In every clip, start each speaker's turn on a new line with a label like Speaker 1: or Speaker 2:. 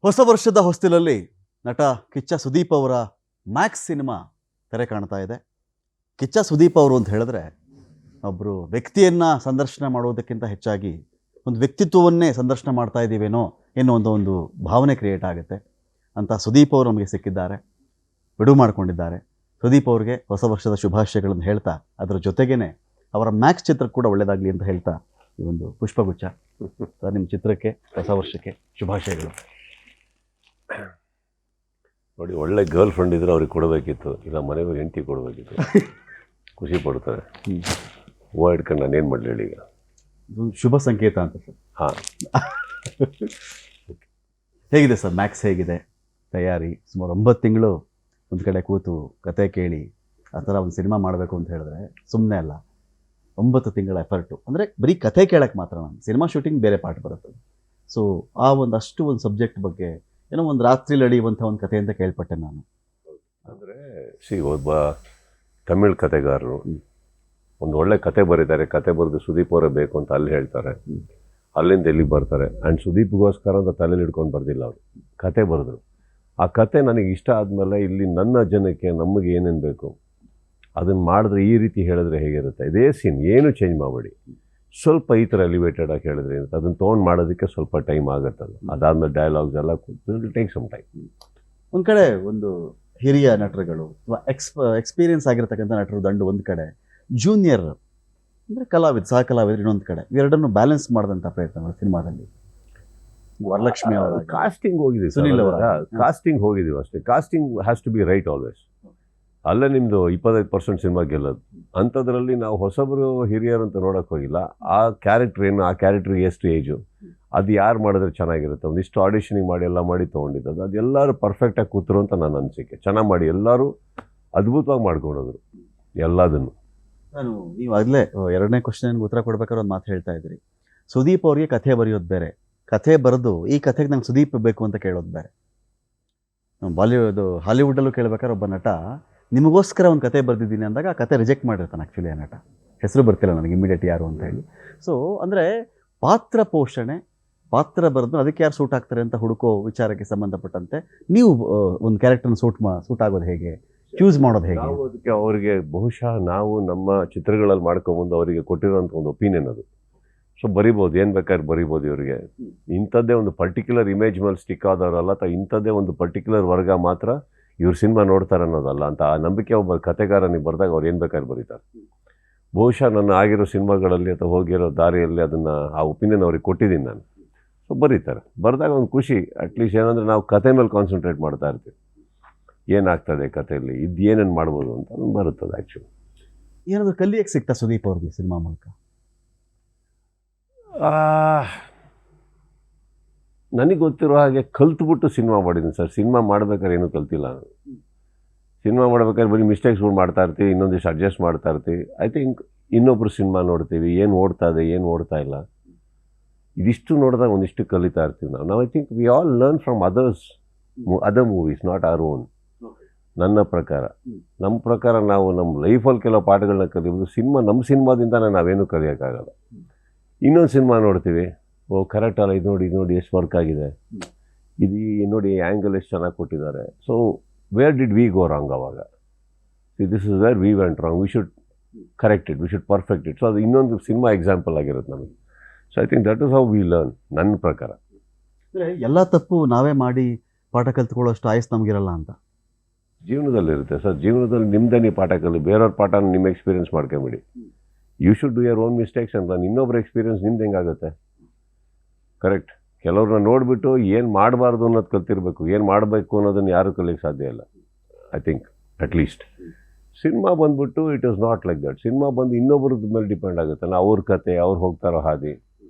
Speaker 1: ಹೊಸ ವರ್ಷದ ಹೊಸ್ತಿಲಲ್ಲಿ ನಟ ಕಿಚ್ಚ ಸುದೀಪ್ ಅವರ ಮ್ಯಾಕ್ಸ್ ಸಿನಿಮಾ ತೆರೆ ಕಾಣ್ತಾ ಇದೆ. ಕಿಚ್ಚ ಸುದೀಪ್ ಅವರು ಅಂತ ಹೇಳಿದ್ರೆ ಒಬ್ಬರು ವ್ಯಕ್ತಿಯನ್ನು ಸಂದರ್ಶನ ಮಾಡೋದಕ್ಕಿಂತ ಹೆಚ್ಚಾಗಿ ಒಂದು ವ್ಯಕ್ತಿತ್ವವನ್ನೇ ಸಂದರ್ಶನ ಮಾಡ್ತಾ ಇದ್ದೀವೇನೋ ಎನ್ನುವ ಒಂದು ಭಾವನೆ ಕ್ರಿಯೇಟ್ ಆಗುತ್ತೆ ಅಂತ ಸುದೀಪ್ ಅವರು ನಮಗೆ ಸಿಕ್ಕಿದ್ದಾರೆ, ಬಿಡುವು ಮಾಡಿಕೊಂಡಿದ್ದಾರೆ. ಸುದೀಪ್ ಅವ್ರಿಗೆ ಹೊಸ ವರ್ಷದ ಶುಭಾಶಯಗಳನ್ನು ಹೇಳ್ತಾ ಅದರ ಜೊತೆಗೇ ಅವರ ಮ್ಯಾಕ್ಸ್ ಚಿತ್ರ ಕೂಡ ಒಳ್ಳೆಯದಾಗಲಿ ಅಂತ ಹೇಳ್ತಾ ಈ ಒಂದು ಪುಷ್ಪಗುಚ್ಛ ನಿಮ್ಮ ಚಿತ್ರಕ್ಕೆ ಹೊಸ ವರ್ಷಕ್ಕೆ ಶುಭಾಶಯಗಳು.
Speaker 2: ನೋಡಿ, ಒಳ್ಳೆ ಗರ್ಲ್ ಫ್ರೆಂಡ್ ಇದ್ರೆ ಅವ್ರಿಗೆ ಕೊಡಬೇಕಿತ್ತು, ಇಲ್ಲ ಮನೆಗೆ ಹೆಂಡತಿ ಕೊಡಬೇಕಿತ್ತು. ಖುಷಿ ಪಡ್ತಾರೆ. ಹೂವು ಇಟ್ಕೊಂಡು ನಾನೇನು ಮಾಡಲಿ ಹೇಳಿ. ಈಗ
Speaker 1: ಶುಭ ಸಂಕೇತ ಅಂತ ಸರ್.
Speaker 2: ಹಾಂ,
Speaker 1: ಹೇಗಿದೆ ಸರ್ ಮ್ಯಾಕ್ಸ್? ಹೇಗಿದೆ ತಯಾರಿ? ಸುಮಾರು 9 ತಿಂಗಳು ಒಂದು ಕಡೆ ಕೂತು ಕತೆ ಕೇಳಿ ಆ ಥರ ಒಂದು ಸಿನಿಮಾ ಮಾಡಬೇಕು ಅಂತ ಹೇಳಿದ್ರೆ ಸುಮ್ಮನೆ ಅಲ್ಲ. 9 ತಿಂಗಳ ಎಫರ್ಟು ಅಂದರೆ ಬರೀ ಕತೆ ಕೇಳೋಕ್ಕೆ ಮಾತ್ರ. ನಾನು ಸಿನಿಮಾ ಶೂಟಿಂಗ್ ಬೇರೆ ಪಾರ್ಟ್ ಬರುತ್ತೆ. ಸೊ ಆ ಅಷ್ಟು ಒಂದು ಸಬ್ಜೆಕ್ಟ್ ಬಗ್ಗೆ ಏನೋ ಒಂದು ರಾತ್ರಿ ನಡೆಯುವಂಥ ಒಂದು ಕತೆ ಅಂತ ಕೇಳ್ಪಟ್ಟೆ ನಾನು.
Speaker 2: ಅಂದರೆ ಒಬ್ಬ ತಮಿಳ್ ಕತೆಗಾರರು ಒಂದು ಒಳ್ಳೆ ಕತೆ ಬರೀತಾರೆ. ಕತೆ ಬರೆದು ಸುದೀಪ್ ಅವರೇ ಬೇಕು ಅಂತ ಅಲ್ಲಿ ಹೇಳ್ತಾರೆ. ಅಲ್ಲಿಂದ ಇಲ್ಲಿಗೆ ಬರ್ತಾರೆ. ಆ್ಯಂಡ್ ಸುದೀಪ್ಗೋಸ್ಕರ ಅಂತ ತಲೆಯಲ್ಲಿ ಹಿಡ್ಕೊಂಡು ಬರ್ದಿಲ್ಲ ಅವರು, ಕತೆ ಬರೆದ್ರು. ಆ ಕತೆ ನನಗೆ ಇಷ್ಟ ಆದಮೇಲೆ ಇಲ್ಲಿ ನನ್ನ ಜನಕ್ಕೆ ನಮಗೆ ಏನೇನು ಬೇಕು ಅದನ್ನು ಮಾಡಿದ್ರೆ ಈ ರೀತಿ ಹೇಳಿದ್ರೆ ಹೇಗಿರುತ್ತೆ, ಇದೇ ಸೀನ್ ಏನು ಚೇಂಜ್ ಮಾಡಬೇಡಿ, ಸ್ವಲ್ಪ ಈ ಥರ ಎಲಿವೇಟೆಡ್ ಆಗಿ ಹೇಳಿದ್ರಿ ಅಂತ ಅದನ್ನು ತೊಗೊಂಡು ಮಾಡೋದಕ್ಕೆ ಸ್ವಲ್ಪ ಟೈಮ್ ಆಗುತ್ತಲ್ಲ. ಅದಾದಮೇಲೆ ಡೈಲಾಗ್ಸ್ ಎಲ್ಲ ಕೂತು ಟೇಕ್ ಸಮ್ ಟೈಮ್. ಒಂದು
Speaker 1: ಕಡೆ ಒಂದು ಹಿರಿಯ ನಟರುಗಳು ಅಥವಾ ಎಕ್ಸ್ಪೀರಿಯನ್ಸ್ ಆಗಿರ್ತಕ್ಕಂಥ ನಟರು ದಂಡು ಒಂದು ಕಡೆ, ಜೂನಿಯರ್ ಅಂದರೆ ಸಹ ಕಲಾವಿದರು ಇನ್ನೊಂದು ಕಡೆ, ಇವೆರಡನ್ನು ಬ್ಯಾಲೆನ್ಸ್ ಮಾಡಿದಂಥ ಪ್ರಯತ್ನಗಳು ಸಿನಿಮಾದಲ್ಲಿ. ವರಲಕ್ಷ್ಮಿ ಅವರ
Speaker 2: ಕಾಸ್ಟಿಂಗ್ ಹೋಗಿದ್ದೀವಿ,
Speaker 1: ಸುನಿಲ್ ಅವರ
Speaker 2: ಕಾಸ್ಟಿಂಗ್ ಹೋಗಿದ್ದೀವಿ ಅಷ್ಟೇ. Casting has to be right always. ಅಲ್ಲೇ ನಿಮ್ಮದು 25% ಸಿನಿಮಾ ಗೆಲ್ಲೋದು. ಅಂಥದ್ರಲ್ಲಿ ನಾವು ಹೊಸಬರು ಹಿರಿಯರು ಅಂತ ನೋಡೋಕೆ ಹೋಗಿಲ್ಲ. ಆ ಕ್ಯಾರೆಕ್ಟ್ರ್ ಏನು, ಆ ಕ್ಯಾರೆಕ್ಟ್ರಿಗೆ ಎಷ್ಟು ಏಜು, ಅದು ಯಾರು ಮಾಡಿದ್ರೆ ಚೆನ್ನಾಗಿರುತ್ತೆ. ಒಂದಿಷ್ಟು ಆಡಿಷನಿಂಗ್ ಮಾಡಿ ಎಲ್ಲ ಮಾಡಿ ತೊಗೊಂಡಿದ್ದು ಅದೆಲ್ಲರೂ ಪರ್ಫೆಕ್ಟಾಗಿ ಕೂತರು ಅಂತ ನನ್ನ ಅನಿಸಿಕೆ. ಚೆನ್ನಾಗಿ ಮಾಡಿ ಎಲ್ಲರೂ ಅದ್ಭುತವಾಗಿ ಮಾಡ್ಕೊಂಡೋದ್ರು ಎಲ್ಲದನ್ನು.
Speaker 1: ನೀವು ಆಗಲೇ 2ನೇ ಕ್ವಶನ್ಗೆ ಉತ್ತರ ಕೊಡ್ಬೇಕಾದ್ರೆ ಒಂದು ಮಾತು ಹೇಳ್ತಾ ಇದ್ರಿ. ಸುದೀಪ್ ಅವ್ರಿಗೆ ಕಥೆ ಬರೆಯೋದು ಬೇರೆ, ಕಥೆ ಬರೆದು ಈ ಕಥೆಗೆ ನಂಗೆ ಸುದೀಪ್ ಬೇಕು ಅಂತ ಕೇಳೋದು ಬೇರೆ. ಹಾಲಿವುಡ್ಡಲ್ಲೂ ಕೇಳ್ಬೇಕಾದ್ರೆ ಒಬ್ಬ ನಟ ನಿಮಗೋಸ್ಕರ ಒಂದು ಕತೆ ಬರೆದಿದ್ದೀನಿ ಅಂದಾಗ ಆ ಕತೆ ರಿಜೆಕ್ಟ್ ಮಾಡಿರ್ತಾನೆ. ಆ್ಯಕ್ಚುಲಿ ಆ ನಟ ಹೆಸರು ಬರ್ತಿಲ್ಲ ನನಗೆ ಇಮಿಡಿಯೇಟ್ ಯಾರು ಅಂತ ಹೇಳಿ. ಸೊ ಅಂದರೆ ಪಾತ್ರ ಪೋಷಣೆ, ಪಾತ್ರ ಬರೆದು ಅದಕ್ಕೆ ಯಾರು ಸೂಟ್ ಆಗ್ತಾರೆ ಅಂತ ಹುಡುಕೋ ವಿಚಾರಕ್ಕೆ ಸಂಬಂಧಪಟ್ಟಂತೆ ನೀವು ಒಂದು ಕ್ಯಾರೆಕ್ಟರ್ನ ಸೂಟ್ ಆಗೋದು ಹೇಗೆ, ಚೂಸ್ ಮಾಡೋದು ಹೇಗೆ?
Speaker 2: ಅದಕ್ಕೆ ಅವರಿಗೆ ಬಹುಶಃ ನಾವು ನಮ್ಮ ಚಿತ್ರಗಳಲ್ಲಿ ಮಾಡ್ಕೊಂಬಂದು ಅವರಿಗೆ ಕೊಟ್ಟಿರೋಂಥ ಒಂದು ಒಪಿನಿಯನ್ ಅದು. ಸೊ ಬರಿಬೋದು, ಏನು ಬೇಕಾದ್ರೆ ಬರಿಬೋದು. ಇವರಿಗೆ ಇಂಥದ್ದೇ ಒಂದು ಪರ್ಟಿಕ್ಯುಲರ್ ಇಮೇಜ್ ಮೇಲೆ ಸ್ಟಿಕ್ ಆದವರಲ್ಲ, ಅಥವಾ ಇಂಥದ್ದೇ ಒಂದು ಪರ್ಟಿಕ್ಯುಲರ್ ವರ್ಗ ಮಾತ್ರ ಇವ್ರ ಸಿನಿಮಾ ನೋಡ್ತಾರೆ ಅನ್ನೋದಲ್ಲ ಅಂತ ಆ ನಂಬಿಕೆ ಒಬ್ಬ ಕತೆಗಾರನಿಗೆ ಬರೆದಾಗ ಅವ್ರು ಏನು ಬೇಕಾದ್ರೆ ಬರೀತಾರೆ. ಬಹುಶಃ ನನ್ನ ಆಗಿರೋ ಸಿನಿಮಾಗಳಲ್ಲಿ ಅಥವಾ ಹೋಗಿರೋ ದಾರಿಯಲ್ಲಿ ಅದನ್ನು ಆ ಒಪಿನಿಯನ್ ಅವ್ರಿಗೆ ಕೊಟ್ಟಿದ್ದೀನಿ ನಾನು. ಸೊ ಬರೀತಾರೆ. ಬರೆದಾಗ ಒಂದು ಖುಷಿ. ಅಟ್ಲೀಸ್ಟ್ ಏನಂದರೆ ನಾವು ಕತೆ ಮೇಲೆ ಕಾನ್ಸಂಟ್ರೇಟ್ ಮಾಡ್ತಾ ಇರ್ತೀವಿ, ಏನಾಗ್ತದೆ ಕಥೆಯಲ್ಲಿ, ಇದು ಏನೇನು ಮಾಡ್ಬೋದು ಅಂತ ಅದನ್ನು ಬರುತ್ತದೆ. ಆ್ಯಕ್ಚುಲಿ
Speaker 1: ಏನಾದರೂ ಕಲಿಯಕ್ಕೆ ಸಿಗ್ತಾ ಸುದೀಪ್ ಅವ್ರಿಗೆ ಸಿನಿಮಾ ಮೂಲಕ?
Speaker 2: ನನಗೆ ಗೊತ್ತಿರೋ ಹಾಗೆ ಕಲ್ತ್ಬಿಟ್ಟು ಸಿನಿಮಾ ಮಾಡಿದ್ದೀನಿ ಸರ್. ಸಿನಿಮಾ ಮಾಡ್ಬೇಕಾದ್ರೆ ಏನೂ ಕಲ್ತಿಲ್ಲ ನಾನು. ಸಿನಿಮಾ ಮಾಡ್ಬೇಕಾದ್ರೆ ಬರೀ ಮಿಸ್ಟೇಕ್ಸ್ಗಳು ಮಾಡ್ತಾ ಇರ್ತೀವಿ, ಇನ್ನೊಂದಿಷ್ಟು ಅಡ್ಜಸ್ಟ್ ಮಾಡ್ತಾ ಇರ್ತೀವಿ. ಐ ಥಿಂಕ್ ಇನ್ನೊಬ್ರು ಸಿನಿಮಾ ನೋಡ್ತೀವಿ, ಏನು ಓಡ್ತಾ ಇದೆ ಏನು ಓಡ್ತಾ ಇಲ್ಲ, ಇದಿಷ್ಟು ನೋಡಿದಾಗ ಒಂದಿಷ್ಟು ಕಲಿತಾ ಇರ್ತೀವಿ ನಾವು. I think we all learn from other movies, not our own. ನನ್ನ ಪ್ರಕಾರ ನಾವು ನಮ್ಮ ಲೈಫಲ್ಲಿ ಕೆಲವು ಪಾಠಗಳನ್ನ ಕಲಿಬೋದು. ನಮ್ಮ ಸಿನಿಮಾದಿಂದನೇ ನಾವೇನು ಕಲಿಯೋಕ್ಕಾಗಲ್ಲ. ಇನ್ನೊಂದು ಸಿನಿಮಾ ನೋಡ್ತೀವಿ, ಓ ಕರೆಕ್ಟ್ ಅಲ್ಲ, ಇದು ನೋಡಿ ಎಷ್ಟು ವರ್ಕ್ ಆಗಿದೆ, ಇದು ನೋಡಿ ಆ್ಯಂಗಲ್ ಎಷ್ಟು ಚೆನ್ನಾಗಿ ಕೊಟ್ಟಿದ್ದಾರೆ. So where did we go wrong? ಅವಾಗ this is where we went wrong, we should correct it, we should perfect it. So ಅದು ಇನ್ನೊಂದು ಸಿನಿಮಾ ಎಕ್ಸಾಂಪಲ್ ಆಗಿರುತ್ತೆ ನಮಗೆ. So I think that is how we learn. ನನ್ನ ಪ್ರಕಾರ
Speaker 1: ಅಂದರೆ ಎಲ್ಲ ತಪ್ಪು ನಾವೇ ಮಾಡಿ ಪಾಠ ಕಲ್ತ್ಕೊಳ್ಳೋಷ್ಟು ಆಯಸ್ಸು ನಮಗಿರಲ್ಲ ಅಂತ
Speaker 2: ಜೀವನದಲ್ಲಿರುತ್ತೆ ಸರ್. ಜೀವನದಲ್ಲಿ ನಿಮ್ಮದೇ ನೀವು ಪಾಠ ಕಲಿ, ಬೇರೆಯವ್ರ ಪಾಠನ ನಿಮ್ಮ ಎಕ್ಸ್ಪೀರಿಯನ್ಸ್ ಮಾಡ್ಕೊಂಬಿಡಿ. You should do your own mistakes ಅಂತ. ಇನ್ನೊಬ್ಬರ ಎಕ್ಸ್ಪೀರಿಯನ್ಸ್ ನಿಮ್ದು ಹೆಂಗಾಗುತ್ತೆ? ಕರೆಕ್ಟ್. ಕೆಲವ್ರನ್ನ ನೋಡಿಬಿಟ್ಟು ಏನು ಮಾಡಬಾರ್ದು ಅನ್ನೋದು ಕಲ್ತಿರ್ಬೇಕು, ಏನು ಮಾಡಬೇಕು ಅನ್ನೋದನ್ನು ಯಾರೂ ಕಲಿಯೋಕ್ಕೆ ಸಾಧ್ಯ ಇಲ್ಲ. ಐ ಥಿಂಕ್ ಅಟ್ಲೀಸ್ಟ್ ಸಿನಿಮಾ ಬಂದುಬಿಟ್ಟು it is not like that. Cinema ಬಂದು ಇನ್ನೊಬ್ರದ್ದು ಮೇಲೆ ಡಿಪೆಂಡ್ ಆಗುತ್ತೆ. ಅವ್ರ ಕತೆ, ಅವ್ರು ಹೋಗ್ತಾರೋ ಹಾದಿ.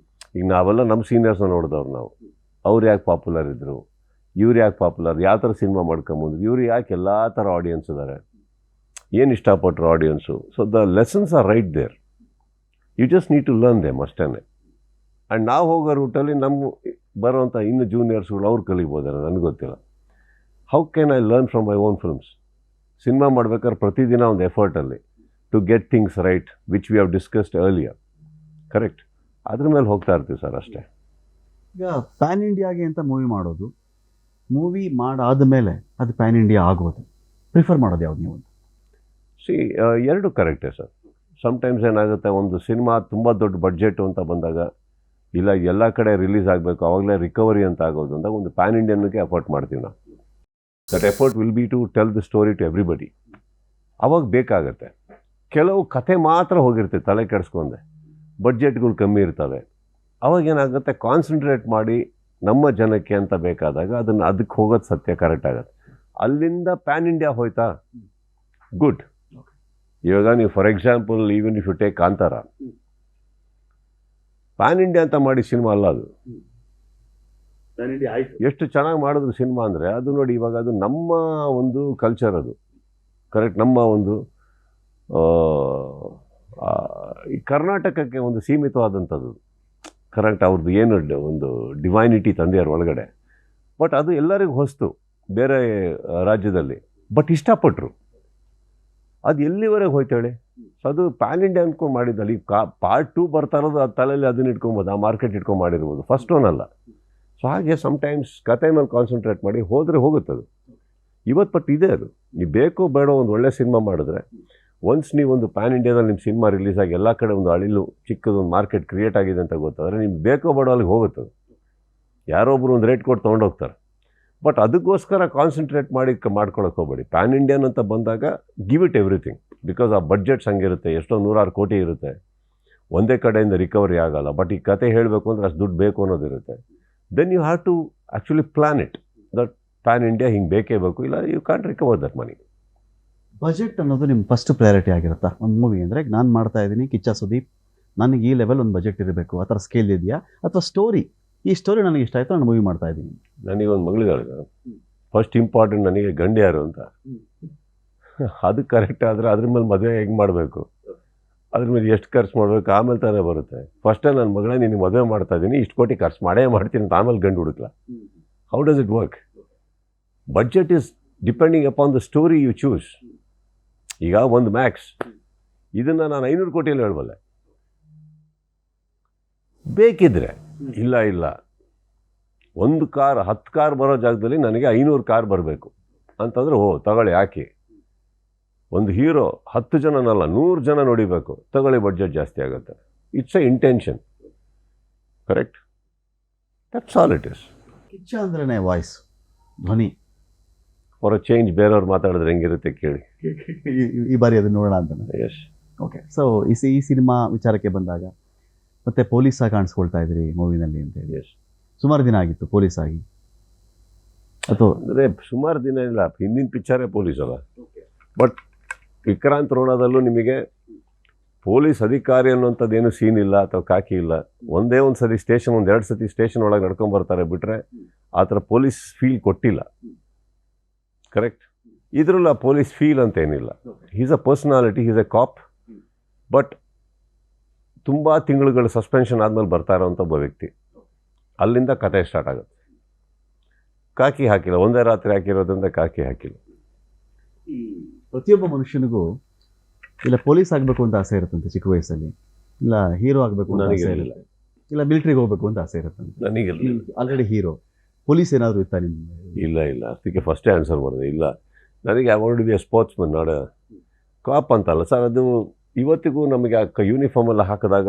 Speaker 2: ಈಗ ನಾವೆಲ್ಲ ನಮ್ಮ ಸೀನಿಯರ್ಸ್ನ ನೋಡಿದವ್ರು ನಾವು. ಅವ್ರು ಯಾಕೆ ಪಾಪ್ಯುಲರ್ ಇದ್ದರು, ಇವ್ರು ಯಾಕೆ ಪಾಪ್ಯುಲರ್, ಯಾವ ಥರ ಸಿನಿಮಾ ಮಾಡ್ಕೊಂಬಂದ್ರು, ಇವ್ರು ಯಾಕೆ ಎಲ್ಲ ಥರ ಆಡಿಯನ್ಸ್ ಇದ್ದಾರೆ, ಏನು ಇಷ್ಟಪಟ್ಟರು audience. So the lessons are right there, you just need to learn them ಅಷ್ಟೇ. ಆ್ಯಂಡ್ ನಾವು ಹೋಗೋ ರೂಟಲ್ಲಿ ನಮ್ಮ ಬರೋವಂಥ ಇನ್ನು ಜೂನಿಯರ್ಸ್ಗಳು ಅವ್ರು ಕಲಿಬೋದಾರೆ, ನನಗೆ ಗೊತ್ತಿಲ್ಲ. How can I learn from my own films? Cinema ಮಾಡ್ಬೇಕಾದ್ರೆ ಪ್ರತಿದಿನ ಒಂದು ಎಫರ್ಟಲ್ಲಿ to get things right which we have discussed earlier. Correct. ಅದ್ರ ಮೇಲೆ ಹೋಗ್ತಾ ಇರ್ತೀವಿ ಸರ್ ಅಷ್ಟೇ.
Speaker 1: ಈಗ ಪ್ಯಾನ್ ಇಂಡಿಯಾಗೆ ಅಂತ ಮೂವಿ ಮಾಡೋದು ಮೂವಿ ಮಾಡಾದಮೇಲೆ ಅದು ಪ್ಯಾನ್ ಇಂಡಿಯಾ ಆಗೋದು ಪ್ರಿಫರ್ ಮಾಡೋದು ಯಾವ್ದು ನೀವು?
Speaker 2: ಸಿ ಎರಡು ಕರೆಕ್ಟೇ ಸರ್. ಸಮ್ಟೈಮ್ಸ್ ಏನಾಗುತ್ತೆ, ಒಂದು ಸಿನಿಮಾ ತುಂಬ ದೊಡ್ಡ ಬಡ್ಜೆಟು ಅಂತ ಬಂದಾಗ, ಇಲ್ಲ ಎಲ್ಲ ಕಡೆ ರಿಲೀಸ್ ಆಗಬೇಕು, ಆವಾಗಲೇ ರಿಕವರಿ ಅಂತ ಆಗೋದು ಅಂದಾಗ ಒಂದು ಪ್ಯಾನ್ ಇಂಡಿಯನ್ಗೆ ಎಫರ್ಟ್ ಮಾಡ್ತೀವಿ ನಾವು. That effort will be to tell the story to everybody. ಅವಾಗ ಬೇಕಾಗತ್ತೆ. ಕೆಲವು ಕಥೆ ಮಾತ್ರ ಹೋಗಿರ್ತೀವಿ ತಲೆ ಕೆಡಿಸ್ಕೊಂಡೆ, ಬಡ್ಜೆಟ್ಗಳು ಕಮ್ಮಿ ಇರ್ತವೆ. ಅವಾಗೇನಾಗುತ್ತೆ, ಕಾನ್ಸಂಟ್ರೇಟ್ ಮಾಡಿ ನಮ್ಮ ಜನಕ್ಕೆ ಅಂತ ಬೇಕಾದಾಗ ಅದಕ್ಕೆ ಹೋಗೋದು ಸತ್ಯ ಕರೆಕ್ಟ್ ಆಗುತ್ತೆ. ಅಲ್ಲಿಂದ ಪ್ಯಾನ್ ಇಂಡಿಯಾ ಹೋಯ್ತಾ, ಗುಡ್. ಇವಾಗ ನೀವು for example even if you take Kantara, pan India ಅಂತ ಮಾಡಿ ಸಿನಿಮಾ ಅಲ್ಲ ಅದು. ಎಷ್ಟು ಚೆನ್ನಾಗಿ ಮಾಡಿದ್ರು ಸಿನಿಮಾ ಅಂದರೆ ಅದು ನೋಡಿ, ಇವಾಗ ಅದು ನಮ್ಮ ಒಂದು ಕಲ್ಚರ್, ಅದು ಕರೆಕ್ಟ್. ನಮ್ಮ ಒಂದು ಈ ಕರ್ನಾಟಕಕ್ಕೆ ಒಂದು ಸೀಮಿತವಾದಂಥದ್ದು ಕರೆಕ್ಟ್. ಅವ್ರದ್ದು ಏನು ಒಂದು ಡಿವೈನಿಟಿ ತಂದೆಯವ್ರ ಒಳಗಡೆ, ಬಟ್ ಅದು ಎಲ್ಲರಿಗೂ ಹೊಸ್ತು ಬೇರೆ ರಾಜ್ಯದಲ್ಲಿ, ಬಟ್ ಇಷ್ಟಪಟ್ಟರು. ಅದು ಎಲ್ಲಿವರೆಗೆ ಹೋಯ್ತೇಳಿ. ಸೊ ಅದು ಪ್ಯಾನ್ ಇಂಡಿಯಾ ಅಂದ್ಕೊಂಡು ಮಾಡಿದ್ದಲ್ಲಿ ಪಾರ್ಟ್ 2 ಬರ್ತಾ ಇರೋದು ಅದು ತಲೆಯಲ್ಲಿ ಅದನ್ನ ಇಟ್ಕೊಬೋದು, ಆ ಮಾರ್ಕೆಟ್ ಇಟ್ಕೊಂಡು ಮಾಡಿರ್ಬೋದು, ಫಸ್ಟ್ ಒನ್ ಅಲ್ಲ. ಸೊ ಹಾಗೆ ಸಮ್ಟೈಮ್ಸ್ ಕತೆ ಮೇಲೆ ಕಾನ್ಸಂಟ್ರೇಟ್ ಮಾಡಿ ಹೋದರೆ ಹೋಗುತ್ತದು ಇವತ್ತು. ಬಟ್ ಇದೆ ಅದು, ನೀವು ಬೇಕೋ ಬೇಡೋ ಒಂದು ಒಳ್ಳೆ ಸಿನಿಮಾ ಮಾಡಿದ್ರೆ, ಒನ್ಸ್ ನೀವು ಒಂದು ಪ್ಯಾನ್ ಇಂಡಿಯಾದಲ್ಲಿ ನಿಮ್ಮ ಸಿನಿಮಾ ರಿಲೀಸ್ ಆಗಿ ಎಲ್ಲ ಕಡೆ ಒಂದು ಅಳಿಲು ಚಿಕ್ಕದೊಂದು ಮಾರ್ಕೆಟ್ ಕ್ರಿಯೇಟ್ ಆಗಿದೆ ಅಂತ ಗೊತ್ತಾದರೆ ನಿಮ್ಗೆ ಬೇಕೋ ಬೇಡೋ ಅಲ್ಲಿಗೆ ಹೋಗುತ್ತದು. ಯಾರೊಬ್ಬರು ಒಂದು ರೇಟ್ ಕೊಟ್ಟು ತೊಗೊಂಡೋಗ್ತಾರೆ. ಬಟ್ ಅದಕ್ಕೋಸ್ಕರ ಕಾನ್ಸಂಟ್ರೇಟ್ ಮಾಡಿ ಮಾಡ್ಕೊಳಕ್ಕೆ ಹೋಗಬೇಡಿ. ಪ್ಯಾನ್ ಇಂಡಿಯನ್ ಅಂತ ಬಂದಾಗ ಗಿವ್ ಇಟ್ ಎವ್ರಿಥಿಂಗ್, ಬಿಕಾಸ್ ಆ ಬಡ್ಜೆಟ್ಸ್ ಹಂಗಿರುತ್ತೆ, ಎಷ್ಟೋ 100 ಕೋಟಿ ಇರುತ್ತೆ, ಒಂದೇ ಕಡೆಯಿಂದ ರಿಕವರಿ ಆಗಲ್ಲ. ಬಟ್ ಈ ಕತೆ ಹೇಳಬೇಕು ಅಂದರೆ ಅಷ್ಟು ದುಡ್ಡು ಬೇಕು ಅನ್ನೋದಿರುತ್ತೆ. Then you have to actually plan it that pan India ಹಿಂಗೆ ಬೇಕೇ ಬೇಕು, ಇಲ್ಲ you can recover that money.
Speaker 1: Budget ಅನ್ನೋದು ನಿಮ್ಮ ಫಸ್ಟ್ ಪ್ರಯಾರಿಟಿ ಆಗಿರುತ್ತಾ ಒಂದು ಮೂವಿ ಅಂದರೆ? ನಾನು ಮಾಡ್ತಾ ಇದ್ದೀನಿ ಕಿಚ್ಚ ಸುದೀಪ್, ನನಗೆ ಈ ಲೆವೆಲ್ ಒಂದು ಬಜೆಟ್ ಇರಬೇಕು, ಆ ಥರ ಸ್ಕೇಲ್ ಇದೆಯಾ? ಅಥವಾ ಸ್ಟೋರಿ, ಈ ಸ್ಟೋರಿ ನನಗೆ ಇಷ್ಟ ಆಯಿತು, ನಾನು ಮೂವಿ ಮಾಡ್ತಾ ಇದ್ದೀನಿ.
Speaker 2: ನನಗೊಂದು ಮಗಳಿದ್ದಾಳೆ, ಫಸ್ಟ್ ಇಂಪಾರ್ಟೆಂಟ್ ನನಗೆ ಗಂಡ ಯಾರು ಅಂತ. ಅದು ಕರೆಕ್ಟ್ ಆದರೆ ಅದ್ರ ಮೇಲೆ ಮದುವೆ ಹೆಂಗೆ ಮಾಡಬೇಕು, ಅದ್ರ ಮೇಲೆ ಎಷ್ಟು ಖರ್ಚು ಮಾಡಬೇಕು, ಆಮೇಲೆ ತಾನೇ ಬರುತ್ತೆ. ಫಸ್ಟೇ ನನ್ನ ಮಗಳೇ ನಿನಗೆ ಮದುವೆ ಮಾಡ್ತಾ ಇದ್ದೀನಿ, ಇಷ್ಟು ಕೋಟಿ ಖರ್ಚು ಮಾಡೇ ಮಾಡ್ತೀನಿ ಅಂತ ಆಮೇಲೆ ಗಂಡು ಹುಡುಕ್ಲಾ? How does it work? Budget is depending upon the story you choose. ಈಗ ಒಂದು ಮ್ಯಾಕ್ಸ್ ಇದನ್ನು ನಾನು 500 ಕೋಟಿಯಲ್ಲಿ ಹೇಳ್ಬಲ್ಲೆ ಬೇಕಿದ್ರೆ. ಇಲ್ಲ ಒಂದು ಕಾರ್ 10 ಕಾರ್ ಬರೋ ಜಾಗದಲ್ಲಿ ನನಗೆ 500 ಕಾರ್ ಬರಬೇಕು ಅಂತಂದರೆ ತಗೊಳ್ಳಿ ಹಾಕಿ. ಒಂದು ಹೀರೋ 10 ಜನನಲ್ಲ 100 ಜನ ನೋಡಿಬೇಕು, ತಗೊಳ್ಳಿ, ಬಡ್ಜೆಟ್ ಜಾಸ್ತಿ ಆಗುತ್ತೆ. It's a intention, correct. That's all it is.
Speaker 1: Kichcha ಅಂದ್ರೇ ವಾಯ್ಸ್, ಧ್ವನಿ.
Speaker 2: ಫಾರ್ ಅ ಚೇಂಜ್ ಬೇರೆಯವ್ರು ಮಾತಾಡಿದ್ರೆ ಹೆಂಗಿರುತ್ತೆ ಕೇಳಿ.
Speaker 1: ಈ ಬಾರಿ ಅದನ್ನು ನೋಡೋಣ ಅಂತ.
Speaker 2: ಎಸ್.
Speaker 1: ಓಕೆ. ಸೊ ಈ ಸಿನಿಮಾ ವಿಚಾರಕ್ಕೆ ಬಂದಾಗ ಮತ್ತೆ ಪೊಲೀಸಾಗಿ ಕಾಣಿಸ್ಕೊಳ್ತಾ ಇದ್ರಿ ಮೂವಿನಲ್ಲಿ ಅಂತ ಹೇಳಿ.
Speaker 2: ಎಸ್.
Speaker 1: ಸುಮಾರು ದಿನ ಆಗಿತ್ತು ಪೊಲೀಸ್ ಆಗಿ, ಅಥವಾ
Speaker 2: ಅಂದರೆ ಸುಮಾರು ದಿನ ಇಲ್ಲ, ಹಿಂದಿನ ಪಿಕ್ಚರೇ ಪೊಲೀಸ್ ಅಲ್ಲ. ಬಟ್ ವಿಕ್ರಾಂತ್ ರೋಣದಲ್ಲೂ ನಿಮಗೆ ಪೊಲೀಸ್ ಅಧಿಕಾರಿ ಅನ್ನೋಂಥದ್ದೇನು ಸೀನ್ ಇಲ್ಲ ಅಥವಾ ಕಾಕಿ ಇಲ್ಲ. ಒಂದೇ ಒಂದು ಸರಿ ಸ್ಟೇಷನ್, 1-2 ಸತಿ ಸ್ಟೇಷನ್ ಒಳಗೆ ನಡ್ಕೊಂಬರ್ತಾರೆ ಬಿಟ್ಟರೆ ಆ ಥರ ಪೊಲೀಸ್ ಫೀಲ್ ಕೊಟ್ಟಿಲ್ಲ, ಕರೆಕ್ಟ್. ಇದರಲ್ಲ ಪೊಲೀಸ್ ಫೀಲ್ ಅಂತ ಏನಿಲ್ಲ. Is a personality, is a cop. But ತುಂಬ ತಿಂಗಳುಗಳು ಸಸ್ಪೆನ್ಷನ್ ಆದಮೇಲೆ ಬರ್ತಾ ಇರೋವಂಥ ಒಬ್ಬ ವ್ಯಕ್ತಿ. ಅಲ್ಲಿಂದ ಕತೆ ಸ್ಟಾರ್ಟ್ ಆಗುತ್ತೆ. ಕಾಕಿ ಹಾಕಿಲ್ಲ, ಒಂದೇ ರಾತ್ರಿ ಹಾಕಿರೋದ್ರಿಂದ ಕಾಕಿ ಹಾಕಿಲ್ಲ.
Speaker 1: ಈ ಪ್ರತಿಯೊಬ್ಬ ಮನುಷ್ಯನಿಗೂ ಇಲ್ಲ ಪೊಲೀಸ್ ಆಗಬೇಕು ಅಂತ ಆಸೆ ಇರುತ್ತಂತೆ ಚಿಕ್ಕ ವಯಸ್ಸಲ್ಲಿ, ಇಲ್ಲ ಹೀರೋ ಆಗಬೇಕು ಅಂತ ಆಸೆ ಇರುತ್ತೆ, ಇಲ್ಲ ಮಿಲಿಟ್ರಿಗೆ ಹೋಗಬೇಕು ಅಂತ ಆಸೆ ಇರುತ್ತಂತೆ.
Speaker 2: ನನಗಿಲ್ಲ.
Speaker 1: ಆಲ್ರೆಡಿ ಹೀರೋ, ಪೊಲೀಸ್ ಏನಾದರೂ ಇತ್ತಾ ನಿಮ್ಗೆ?
Speaker 2: ಇಲ್ಲ, ಅದಕ್ಕೆ ಫಸ್ಟೇ ಆನ್ಸರ್ ಮಾಡಿದೆ. ಇಲ್ಲ, ನನಗೆ I want to be a sportsman, ನಾಡ ಕಾಪ್ ಅಂತಲ್ಲ ಸರ್. ಅದು ಇವತ್ತಿಗೂ ನಮಗೆ ಆ ಯೂನಿಫಾರ್ಮ್ ಎಲ್ಲ ಹಾಕಿದಾಗ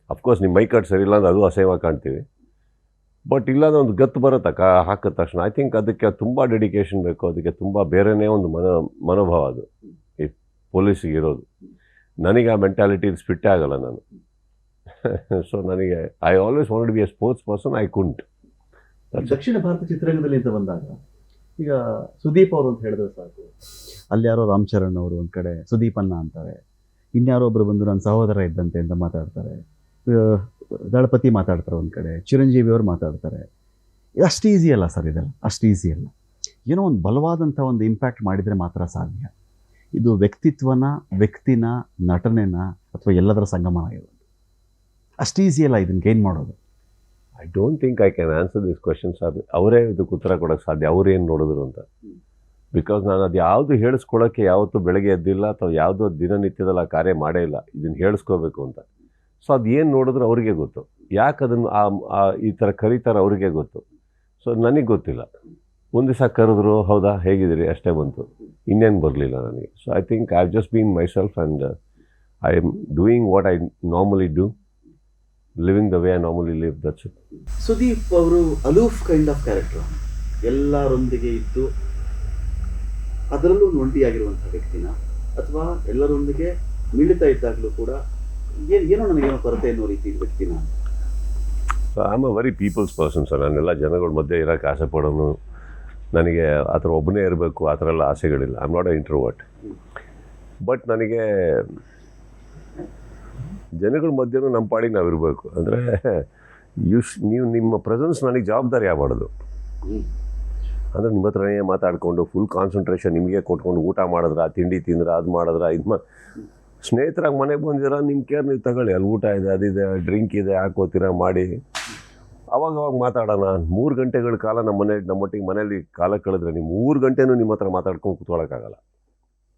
Speaker 2: ಅಫ್ಕೋರ್ಸ್ ನಿಮ್ಮ ಮೈಕಟ್ ಸರಿ ಇಲ್ಲ ಅಂದ್ರೆ ಅದು ಅಸಹ್ಯವಾಗಿ ಕಾಣ್ತೀವಿ. ಬಟ್ ಇಲ್ಲಾಂದ್ರೆ ಒಂದು ಗತ್ತು ಬರುತ್ತೆ ಹಾಕಿದ ತಕ್ಷಣ. ಐ ಥಿಂಕ್ ಅದಕ್ಕೆ ತುಂಬ ಡೆಡಿಕೇಶನ್ ಬೇಕು, ಅದಕ್ಕೆ ತುಂಬ ಬೇರೆಯೇ ಒಂದು ಮನೋಭಾವ ಅದು ಈ ಪೊಲೀಸಿಗೆ ಇರೋದು. ನನಗೆ ಆ ಮೆಂಟ್ಯಾಲಿಟಿ ಫಿಟ್ಟೇ ಆಗಲ್ಲ ನಾನು. ಸೊ ನನಗೆ I always want to be a sports person, I can't.
Speaker 1: ದಕ್ಷಿಣ ಭಾರತ ಚಿತ್ರರಂಗದಲ್ಲಿ ಅಂತ ಬಂದಾಗ ಈಗ ಸುದೀಪ್ ಅವರು ಅಂತ ಹೇಳಿದ್ರೆ ಸಾಕು, ಅಲ್ಲಿ ಯಾರೋ ರಾಮ್ ಚರಣ್ ಅವರು ಒಂದು ಕಡೆ ಸುದೀಪ್ ಅನ್ನ ಅಂತಾರೆ, ಇನ್ಯಾರೋ ಒಬ್ಬರು ಬಂದು ನನ್ನ ಸಹೋದರ ಇದ್ದಂತೆ ಅಂತ ಮಾತಾಡ್ತಾರೆ, ದಳಪತಿ ಮಾತಾಡ್ತಾರೆ ಒಂದು ಕಡೆ, ಚಿರಂಜೀವಿ ಅವರು ಮಾತಾಡ್ತಾರೆ. ಅಷ್ಟು ಈಸಿ ಅಲ್ಲ ಸರ್, ಇದೆಲ್ಲ ಅಷ್ಟು ಈಸಿ ಅಲ್ಲ. ಏನೋ ಒಂದು ಬಲವಾದಂಥ ಒಂದು ಇಂಪ್ಯಾಕ್ಟ್ ಮಾಡಿದರೆ ಮಾತ್ರ ಸಾಧ್ಯ. ಇದು ವ್ಯಕ್ತಿನ ನಟನೆನ ಅಥವಾ ಎಲ್ಲದರ ಸಂಗಮ ಆಗಿರೋದು. ಅಷ್ಟು ಈಸಿ ಅಲ್ಲ ಇದನ್ನು ಗೇನ್ ಮಾಡೋದು.
Speaker 2: I don't think I can answer this questions. ಅವರೇ ಇದಕ್ಕೆ ಉತ್ತರ ಕೊಡೋಕ್ಕೆ ಸಾಧ್ಯ, ಅವ್ರೇನು ನೋಡಿದ್ರು ಅಂತ. ಬಿಕಾಸ್ ನಾನು ಅದು ಯಾವುದು ಹೇಳಿಸ್ಕೊಳ್ಳೋಕ್ಕೆ ಯಾವತ್ತೂ ಬೆಳಗ್ಗೆ ಎದ್ದಿಲ್ಲ ಅಥವಾ ಯಾವುದೋ ದಿನನಿತ್ಯದಲ್ಲಿ ಆ ಕಾರ್ಯ ಮಾಡೇ ಇಲ್ಲ ಇದನ್ನು ಹೇಳಿಸ್ಕೋಬೇಕು ಅಂತ. ಸೊ ಅದು ಏನು ನೋಡಿದ್ರು ಅವ್ರಿಗೆ ಗೊತ್ತು, ಯಾಕೆ ಅದನ್ನು ಈ ಥರ ಕರೀತಾರೆ ಅವ್ರಿಗೆ ಗೊತ್ತು. ಸೊ ಸೊ ನನಗೆ ಗೊತ್ತಿಲ್ಲ. ಒಂದು ದಿವಸ ಕರೆದ್ರು, ಹೌದಾ ಹೇಗಿದ್ದೀರಿ ಅಷ್ಟೇ ಬಂತು, ಇನ್ನೇನು ಬರಲಿಲ್ಲ ನನಗೆ. So I think I have just been myself and I am doing what I normally do, living the way I normally live, that's it.
Speaker 1: Sudeep ಅವರು ಅಲೂಫ್ ಕೈಂಡ್ ಆಫ್ ಕ್ಯಾರೆಕ್ಟರ್, ಎಲ್ಲರೊಂದಿಗೆ ಇದ್ದು ಅದರಲ್ಲೂ ಒಂದು ಒಂಟಿಯಾಗಿರುವಂಥ ವ್ಯಕ್ತಿನ, ಅಥವಾ ಎಲ್ಲರೊಂದಿಗೆ ಮಿಳಿತಾ ಇದ್ದಾಗಲೂ ಕೂಡ ಏನೋ ನನಗೇನೋ ಕೊರತೆ ಅನ್ನೋ ರೀತಿ ವ್ಯಕ್ತಿನ?
Speaker 2: So I am a very people's person sir. ನಾನೆಲ್ಲ ಜನಗಳ ಮಧ್ಯೆ ಇರೋಕ್ಕೆ ಆಸೆ ಪಡೋನು. ನನಗೆ ಆ ಥರ ಒಬ್ಬನೇ ಇರಬೇಕು ಆ ಥರ ಎಲ್ಲ ಆಸೆಗಳಿಲ್ಲ. I am not a introvert. But ನನಗೆ ಜನಗಳ ಮಧ್ಯೆನೂ ನಮ್ಮ ಪಾಡಿಗೆ ನಾವು ಇರಬೇಕು. ಅಂದರೆ ನೀವು ನಿಮ್ಮ ಪ್ರೆಸೆನ್ಸ್ ನನಗೆ ಜವಾಬ್ದಾರಿ ಆಗಬಾರ್ದು. ಅಂದರೆ ನಿಮ್ಮ ಹತ್ರನೇ ಮಾತಾಡಿಕೊಂಡು ಫುಲ್ ಕಾನ್ಸಂಟ್ರೇಷನ್ ನಿಮಗೆ ಕೊಟ್ಕೊಂಡು ಊಟ ಮಾಡಿದ್ರೆ, ತಿಂಡಿ ತಿಂದ್ರೆ, ಅದು ಮಾಡಿದ್ರೆ, ಸ್ನೇಹಿತರಾಗಿ ಮನೆಗೆ ಬಂದಿರ ನಿಮ್ಮ ಕೇರ್ ನೀವು ತಗೊಳ್ಳಿ. ಅಲ್ಲಿ ಊಟ ಇದೆ, ಅದಿದೆ, ಡ್ರಿಂಕ್ ಇದೆ, ಹಾಕೋತೀರ ಮಾಡಿ ಅವಾಗ ಮಾತಾಡೋಣ. 3 ಗಂಟೆಗಳ ಕಾಲ ನಮ್ಮೊಟ್ಟಿಗೆ ಮನೇಲಿ ಕಾಲ ಕಳೆದ್ರೆ ನೀವು 3 ಗಂಟೆನೂ ನಿಮ್ಮ ಹತ್ರ ಮಾತಾಡ್ಕೊಂಡು ಕೂತ್ಕೊಳ್ಳೋಕ್ಕಾಗಲ್ಲ.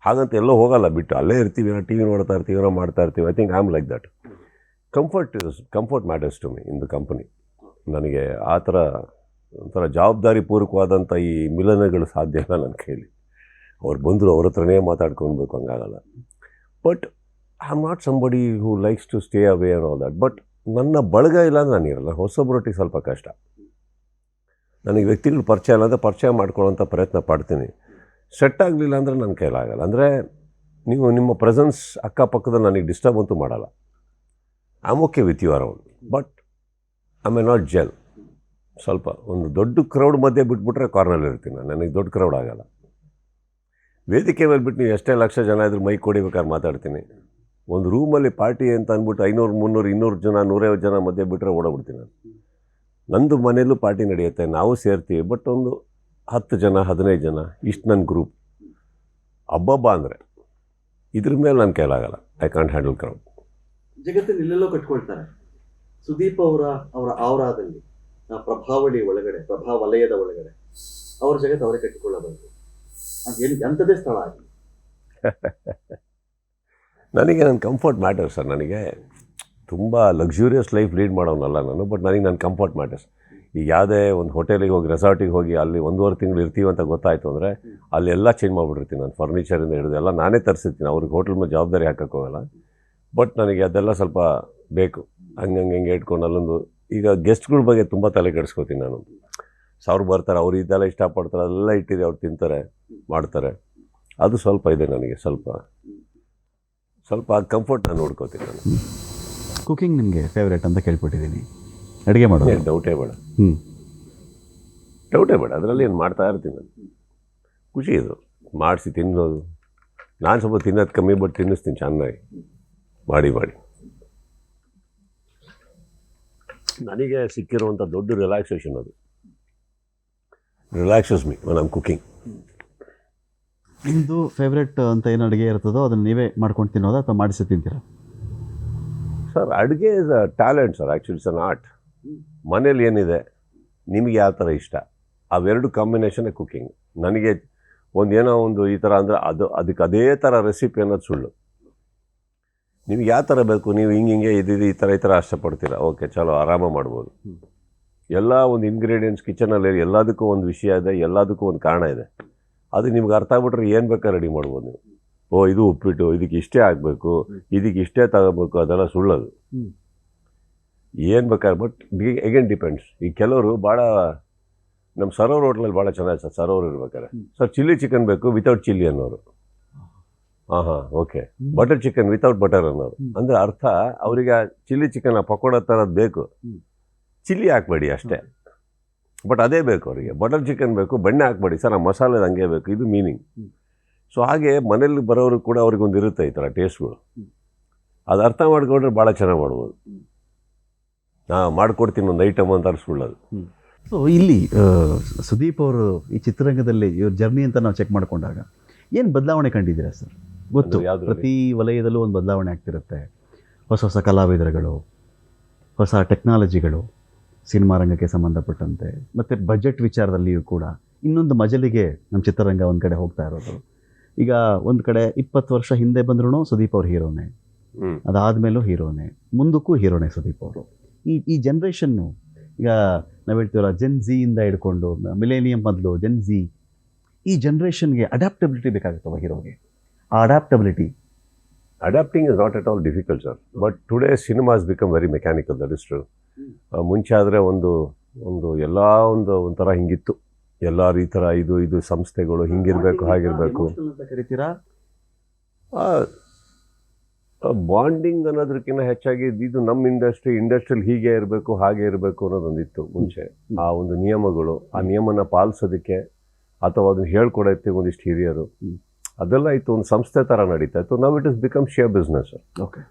Speaker 2: ಹಾಗಂತ ಎಲ್ಲೋ ಹೋಗಲ್ಲ, ಬಿಟ್ಟು ಅಲ್ಲೇ ಇರ್ತೀವಿ, ಟಿ ವಿ ನೋಡ್ತಾ ಇರ್ತೀವಿ, ಏನೋ ಮಾಡ್ತಾ ಇರ್ತೀವಿ. I think I am like that. Comfort matters to me in the company. ನನಗೆ ಆ ಥರ ಒಂಥರ ಜವಾಬ್ದಾರಿಪೂರ್ವಕವಾದಂಥ ಈ ಮಿಲನಗಳು ಸಾಧ್ಯ ಇಲ್ಲ ನನ್ನ ಕೈಲಿ. ಅವ್ರು ಬಂದರು ಅವ್ರ ಹತ್ರನೇ ಮಾತಾಡ್ಕೊಳ್ಬೇಕು, ಹಂಗಾಗಲ್ಲ. But I am not somebody who likes to stay away and all that. But ನನ್ನ ಬಳಗ ಇಲ್ಲ ಅಂದ್ರೆ ನಾನಿರಲ್ಲ. ಹೊಸೊಬ್ಬರೊಟ್ಟಿಗೆ ಸ್ವಲ್ಪ ಕಷ್ಟ. ನನಗೆ ವ್ಯಕ್ತಿಗಳು ಪರಿಚಯ ಇಲ್ಲ ಅಂದರೆ ಪರಿಚಯ ಮಾಡ್ಕೊಳ್ಳೋಂಥ ಪ್ರಯತ್ನ ಪಡ್ತೀನಿ. ಸೆಟ್ ಆಗಲಿಲ್ಲ ಅಂದರೆ ನನ್ನ ಕೈಲಾಗಲ್ಲ. ಅಂದರೆ ನೀವು ನಿಮ್ಮ ಪ್ರೆಸೆನ್ಸ್ ಅಕ್ಕಪಕ್ಕದಲ್ಲಿ ನನಗೆ ಡಿಸ್ಟರ್ಬ್ ಅಂತೂ ಮಾಡಲ್ಲ. I am okay with you around, but I may not gel. ಸ್ವಲ್ಪ ಒಂದು ದೊಡ್ಡ ಕ್ರೌಡ್ ಮಧ್ಯೆ ಬಿಟ್ಬಿಟ್ರೆ ಕಾರ್ನಲ್ಲಿ ಇರ್ತೀನಿ ನಾನು. ನನಗೆ ದೊಡ್ಡ ಕ್ರೌಡ್ ಆಗಲ್ಲ. ವೇದಿಕೆ ಮೇಲೆ ಬಿಟ್ಟು ನೀವು ಎಷ್ಟೇ ಲಕ್ಷ ಜನ ಇದ್ರೂ ಮೈಕ್ ಕೊಡಿಬೇಕಾದ್ರೆ ಮಾತಾಡ್ತೀನಿ. ಒಂದು ರೂಮಲ್ಲಿ ಪಾರ್ಟಿ ಅಂತ ಅಂದ್ಬಿಟ್ಟು 500, 300, 200 ಜನ, 150 ಜನ ಮಧ್ಯೆ ಬಿಟ್ಟರೆ ಓಡೋಗ್ಬಿಡ್ತೀನಿ ನಾನು. ನಂದು ಮನೇಲೂ ಪಾರ್ಟಿ ನಡೆಯುತ್ತೆ, ನಾವು ಸೇರ್ತೀವಿ. ಬಟ್ ಒಂದು 10 ಜನ, 15 ಜನ, ಇಷ್ಟು ನನ್ನ ಗ್ರೂಪ್. ಹಬ್ಬ ಅಂದರೆ ಇದ್ರ ಮೇಲೆ ನನ್ನ ಕೈಲಾಗಲ್ಲ. I can't handle crowd.
Speaker 1: ಜಗತ್ತಿನ ಎಲ್ಲೆಲ್ಲೋ ಕಟ್ಕೊಳ್ತಾರೆ. ಸುದೀಪ್ ಅವರ ಆವರಾದಲ್ಲಿ, ಪ್ರಭಾವಳಿ ಒಳಗಡೆ, ಪ್ರಭಾವಲಯದ ಒಳಗಡೆ ಅವ್ರ ಜಗತ್ತು ಅವರೇ ಕಟ್ಟಿಕೊಳ್ಳಬಾರದು. ಎಂಥದೇ ಸ್ಥಳ ಆಗಲಿ
Speaker 2: ನನಗೆ ನನ್ನ ಕಂಫರ್ಟ್ ಮ್ಯಾಟರ್ಸ್ ಸರ್. ನನಗೆ ತುಂಬ ಲಕ್ಸುರಿಯಸ್ ಲೈಫ್ ಲೀಡ್ ಮಾಡೋನಲ್ಲ ನಾನು. ಬಟ್ ನನಗೆ ನನ್ನ ಕಂಫರ್ಟ್ ಮ್ಯಾಟರ್ಸ್. ಈಗ ಯಾವುದೇ ಒಂದು ಹೋಟೆಲಿಗೆ ಹೋಗಿ, ರೆಸಾರ್ಟಿಗೆ ಹೋಗಿ ಅಲ್ಲಿ 1.5 ತಿಂಗಳು ಇರ್ತೀವಿ ಅಂತ ಗೊತ್ತಾಯಿತು ಅಂದರೆ ಅಲ್ಲೆಲ್ಲ ಚೇಂಜ್ ಮಾಡಿಬಿಟ್ಟಿರ್ತೀನಿ ನಾನು. ಫರ್ನಿಚರಿಂದ ಹಿಡಿದು ಎಲ್ಲ ನಾನೇ ತರಿಸಿರ್ತೀನಿ. ಅವ್ರಿಗೆ ಹೋಟೆಲ್ ಮೇಲೆ ಜವಾಬ್ದಾರಿ ಹಾಕೋಕ್ಕೋಗಲ್ಲ. ಬಟ್ ನನಗೆ ಅದೆಲ್ಲ ಸ್ವಲ್ಪ ಬೇಕು. ಹಂಗೆ ಇಟ್ಕೊಂಡು ಅಲ್ಲೊಂದು ಈಗ ಗೆಸ್ಟ್ಗಳ ಬಗ್ಗೆ ತುಂಬ ತಲೆ ಕೆಡಿಸ್ಕೋತೀನಿ ನಾನು. ಅವ್ರು ಬರ್ತಾರೆ, ಅವ್ರು ಇದೆಲ್ಲ ಇಷ್ಟಪಡ್ತಾರೆ, ಅದೆಲ್ಲ ಇಟ್ಟಿರಿ, ಅವ್ರು ತಿಂತಾರೆ, ಮಾಡ್ತಾರೆ. ಅದು ಸ್ವಲ್ಪ ಇದೆ ನನಗೆ. ಸ್ವಲ್ಪ ಕಂಫರ್ಟ್ ನಾನು ನೋಡ್ಕೋತೀನಿ ನಾನು.
Speaker 1: ಕುಕಿಂಗ್ ನಿಮಗೆ ಫೇವ್ರೇಟ್ ಅಂತ ಕೇಳ್ಪಟ್ಟಿದ್ದೀನಿ. ಅಡುಗೆ ಮಾಡೋದು
Speaker 2: ಡೌಟೇ ಬೇಡ. ಅದರಲ್ಲಿ ಏನು ಮಾಡ್ತಾ ಇರ್ತೀನಿ ನಾನು. ಖುಷಿ ಇದು ಮಾಡಿಸಿ ತಿನ್ನೋದು. ನಾನು ಸ್ವಲ್ಪ ತಿನ್ನೋದು ಕಮ್ಮಿ, ಬಟ್ ತಿನ್ನಿಸ್ತೀನಿ ಚೆನ್ನಾಗಿ ಮಾಡಿ. ನನಗೆ ಸಿಕ್ಕಿರುವಂಥ ದೊಡ್ಡ ರಿಲ್ಯಾಕ್ಸೇಷನ್ ಅದು. Relaxes me when I am cooking.
Speaker 1: ನಿಮ್ಮದು ಫೇವ್ರೇಟ್ ಅಂತ ಏನು ಅಡುಗೆ ಇರ್ತದೋ ಅದನ್ನು ನೀವೇ ಮಾಡ್ಕೊಂಡು ತಿನ್ನೋದು ಅಥವಾ ಮಾಡಿಸಿ ತಿಂತೀರಾ?
Speaker 2: ಸರ್, ಅಡುಗೆ is a talent sir. Actually it's an art. ಮನೇಲಿ ಏನಿದೆ, ನಿಮಗೆ ಯಾವ ಥರ ಇಷ್ಟ, ಅವೆರಡು ಕಾಂಬಿನೇಷನ್ನೇ ಕುಕಿಂಗ್. ನನಗೆ ಏನೋ ಒಂದು ಈ ಥರ ಅಂದರೆ ಅದಕ್ಕೆ ಅದೇ ಥರ ರೆಸಿಪಿ ಅನ್ನೋದು ಸುಳ್ಳು. ನಿಮ್ಗೆ ಯಾವ ಥರ ಬೇಕು, ನೀವು ಹಿಂಗೆ ಈ ಥರ ಇಷ್ಟಪಡ್ತೀರಾ, ಓಕೆ ಚಲೋ ಆರಾಮ ಮಾಡ್ಬೋದು. ಎಲ್ಲ ಒಂದು ಇಂಗ್ರೀಡಿಯೆಂಟ್ಸ್ ಕಿಚನಲ್ಲಿ ಎಲ್ಲದಕ್ಕೂ ಒಂದು ವಿಷಯ ಇದೆ, ಎಲ್ಲದಕ್ಕೂ ಒಂದು ಕಾರಣ ಇದೆ. ಅದು ನಿಮ್ಗೆ ಅರ್ಥ ಆಗ್ಬಿಟ್ರೆ ಏನು ಬೇಕಾದ್ರೆ ರೆಡಿ ಮಾಡ್ಬೋದು ನೀವು. ಇದು ಉಪ್ಪಿಟ್ಟು, ಇದಕ್ಕೆ ಇಷ್ಟೇ ಆಗಬೇಕು, ಇದಕ್ಕೆ ಇಷ್ಟೇ ತಗೋಬೇಕು, ಅದೆಲ್ಲ ಸುಳ್ಳೋದು. ಏನು ಬೇಕಾದ್ರೆ. But again depends. ಈಗ ಕೆಲವರು ಭಾಳ ನಮ್ಮ ಸರೋವರ್ ಹೋಟ್ಲಲ್ಲಿ ಭಾಳ ಚೆನ್ನಾಗಿ ಸರ್. ಸರೋವರ್ ಇರ್ಬೇಕಾದ್ರೆ ಸರ್ ಚಿಲ್ಲಿ ಚಿಕನ್ ಬೇಕು ವಿತೌಟ್ ಚಿಲ್ಲಿ ಅನ್ನೋರು. ಹಾಂ okay. Butter chicken without butter ಅನ್ನೋರು. ಅಂದರೆ ಅರ್ಥ ಅವರಿಗೆ ಚಿಲ್ಲಿ ಚಿಕನ್ ಪಕೋಡ ಥರದ್ದು ಬೇಕು, ಚಿಲ್ಲಿ ಹಾಕ್ಬೇಡಿ ಅಷ್ಟೇ. ಬಟ್ ಅದೇ ಬೇಕು ಅವರಿಗೆ. ಬಟರ್ ಚಿಕನ್ ಬೇಕು, ಬೆಣ್ಣೆ ಹಾಕ್ಬೇಡಿ ಸರ್, ಆ ಮಸಾಲೆ ಹಂಗೆ ಬೇಕು, ಇದು ಮೀನಿಂಗ್. ಸೊ ಹಾಗೆ ಮನೇಲಿ ಬರೋರು ಕೂಡ ಅವ್ರಿಗೊಂದು ಇರುತ್ತೆ ಈ ಥರ ಟೇಸ್ಟ್ಗಳು. ಅದು ಅರ್ಥ ಮಾಡ್ಕೊಂಡ್ರೆ ಭಾಳ ಚೆನ್ನಾಗಿ ಮಾಡ್ಬೋದು. ಮಾಡ್ಕೊಡ್ತೀನಿ ಒಂದು ಐಟಮ್ ಅಂತ ಅರ್ಸ್ಕೊಳ್ಳೋದು.
Speaker 1: ಸೊ ಇಲ್ಲಿ ಸುದೀಪ್ ಅವರು ಈ ಚಿತ್ರರಂಗದಲ್ಲಿ ಇವ್ರ ಜರ್ನಿ ಅಂತ ನಾವು ಚೆಕ್ ಮಾಡಿಕೊಂಡಾಗ ಏನು ಬದಲಾವಣೆ ಕಂಡಿದ್ದೀರಾ ಸರ್? ಗೊತ್ತು, ಪ್ರತಿ ವಲಯದಲ್ಲೂ ಒಂದು ಬದಲಾವಣೆ ಆಗ್ತಿರುತ್ತೆ. ಹೊಸ ಕಲಾವಿದರುಗಳು, ಹೊಸ ಟೆಕ್ನಾಲಜಿಗಳು, ಸಿನಿಮಾ ರಂಗಕ್ಕೆ ಸಂಬಂಧಪಟ್ಟಂತೆ, ಮತ್ತು ಬಜೆಟ್ ವಿಚಾರದಲ್ಲಿಯೂ ಕೂಡ ಇನ್ನೊಂದು ಮಜಲಿಗೆ ನಮ್ಮ ಚಿತ್ರರಂಗ ಒಂದು ಕಡೆ ಹೋಗ್ತಾ ಇರೋದು. ಈಗ ಒಂದು ಕಡೆ 20 ವರ್ಷ ಹಿಂದೆ ಬಂದ್ರೂ ಸುದೀಪ್ ಅವ್ರ ಹೀರೋನೇ, ಅದಾದಮೇಲೂ ಹೀರೋನೇ, ಮುಂದಕ್ಕೂ ಹೀರೋನೇ ಸುದೀಪ್ ಅವರು. ಈ ಜನ್ರೇಷನ್ನು ಈಗ ನಾವು ಹೇಳ್ತೀವಲ್ಲ ಜೆನ್ಝಿಯಿಂದ ಹಿಡ್ಕೊಂಡು ಮಿಲೇನಿಯಂ ಮೊದಲು ಜೆನ್ಝಿ, ಈ ಜನ್ರೇಷನ್ಗೆ ಅಡ್ಯಾಪ್ಟಬಿಲಿಟಿ ಬೇಕಾಗುತ್ತವ ಹೀರೋಗೆ. ಆ
Speaker 2: adapting is not at all difficult sir, but today cinema has become very mechanical, that is true. ಮುಂಚೆ ಆದರೆ ಒಂದು ಎಲ್ಲ ಒಂಥರ ಹಿಂಗಿತ್ತು, ಎಲ್ಲರೂ ಈ ಥರ ಇದು ಸಂಸ್ಥೆಗಳು ಹಿಂಗಿರಬೇಕು ಹಾಗಿರಬೇಕು.
Speaker 1: ಕರಿತೀರಾ?
Speaker 2: ಬಾಂಡಿಂಗ್ ಅನ್ನೋದಕ್ಕಿಂತ ಹೆಚ್ಚಾಗಿ ಇದು ನಮ್ಮ ಇಂಡಸ್ಟ್ರಿಯಲ್ಲಿ ಹೀಗೆ ಇರಬೇಕು ಹಾಗೆ ಇರಬೇಕು ಅನ್ನೋದೊಂದಿತ್ತು ಮುಂಚೆ. ಆ ಒಂದು ನಿಯಮಗಳು, ಆ ನಿಯಮನ ಪಾಲಿಸೋದಕ್ಕೆ ಅಥವಾ ಅದನ್ನು ಹೇಳ್ಕೊಡೋಕ್ಕೆ ಒಂದಿಷ್ಟು ಹಿರಿಯರು, ಅದೆಲ್ಲ ಇತ್ತು. ಒಂದು ಸಂಸ್ಥೆ ಥರ ನಡೀತಾ ಇತ್ತು. ನಾವು it is become share business.
Speaker 1: Okay,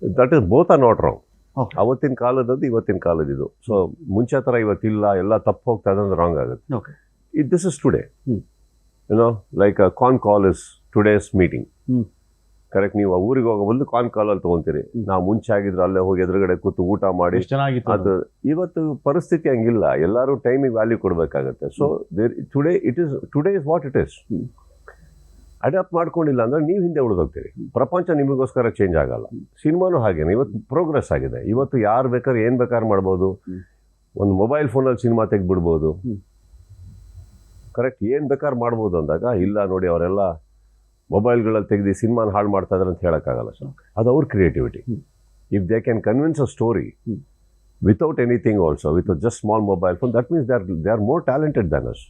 Speaker 2: that is both are not wrong.
Speaker 1: Okay.
Speaker 2: ಅವತ್ತಿನ ಕಾಲದದ್ದು ಇವತ್ತಿನ ಕಾಲದಿದು. ಸೊ ಮುಂಚೆ ಥರ ಇವತ್ತಿಲ್ಲ, ಎಲ್ಲ ತಪ್ಪು ಹೋಗ್ತಾ ಇದ್ರೆ ರಾಂಗ್ ಆಗುತ್ತೆ.
Speaker 1: Okay,
Speaker 2: this is today, like con call is today's meeting. Correct. ನೀವು ಊರಿಗೆ ಹೋಗೋ ಒಂದು ಕಾನ್ ಕಾಲಲ್ಲಿ ತೊಗೊತೀರಿ. ನಾವು ಮುಂಚೆ ಆಗಿದ್ರೆ ಅಲ್ಲೇ ಹೋಗಿ ಎದುರುಗಡೆ ಕೂತು ಊಟ ಮಾಡಿ
Speaker 1: ಚೆನ್ನಾಗಿತ್ತು
Speaker 2: ಅದು. ಇವತ್ತು ಪರಿಸ್ಥಿತಿ ಹಂಗಿಲ್ಲ, ಎಲ್ಲರೂ ಟೈಮಿಗೆ ವ್ಯಾಲ್ಯೂ ಕೊಡಬೇಕಾಗತ್ತೆ. So today is what it is. Adapt ಮಾಡ್ಕೊಂಡಿಲ್ಲ ಅಂದರೆ ನೀವು ಹಿಂದೆ ಉಳಿದೋಗ್ತೀರಿ. ಪ್ರಪಂಚ ನಿಮಗೋಸ್ಕರ ಚೇಂಜ್ ಆಗಲ್ಲ. ಸಿನಿಮಾನು ಹಾಗೇನೆ, ಇವತ್ತು ಪ್ರೋಗ್ರೆಸ್ ಆಗಿದೆ. ಇವತ್ತು ಯಾರು ಬೇಕಾದ್ರೆ ಏನು ಬೇಕಾದ್ರೆ ಮಾಡ್ಬೋದು. ಒಂದು ಮೊಬೈಲ್ ಫೋನಲ್ಲಿ ಸಿನಿಮಾ ತೆಗೆದ್ಬಿಡ್ಬೋದು. ಕರೆಕ್ಟ್, ಏನು ಬೇಕಾದ್ರೆ ಮಾಡ್ಬೋದು ಅಂದಾಗ, ಇಲ್ಲ ನೋಡಿ ಅವರೆಲ್ಲ ಮೊಬೈಲ್ಗಳಲ್ಲಿ ತೆಗೆದು ಸಿನಿಮಾನ ಹಾಳು ಮಾಡ್ತಾ ಇದ್ದಾರೆ ಅಂತ ಹೇಳೋಕ್ಕಾಗಲ್ಲ ಸರ್. ಅದು ಅವ್ರ creativity. If they can convince a story without anything also, with just small mobile phone, that means they are more talented than us.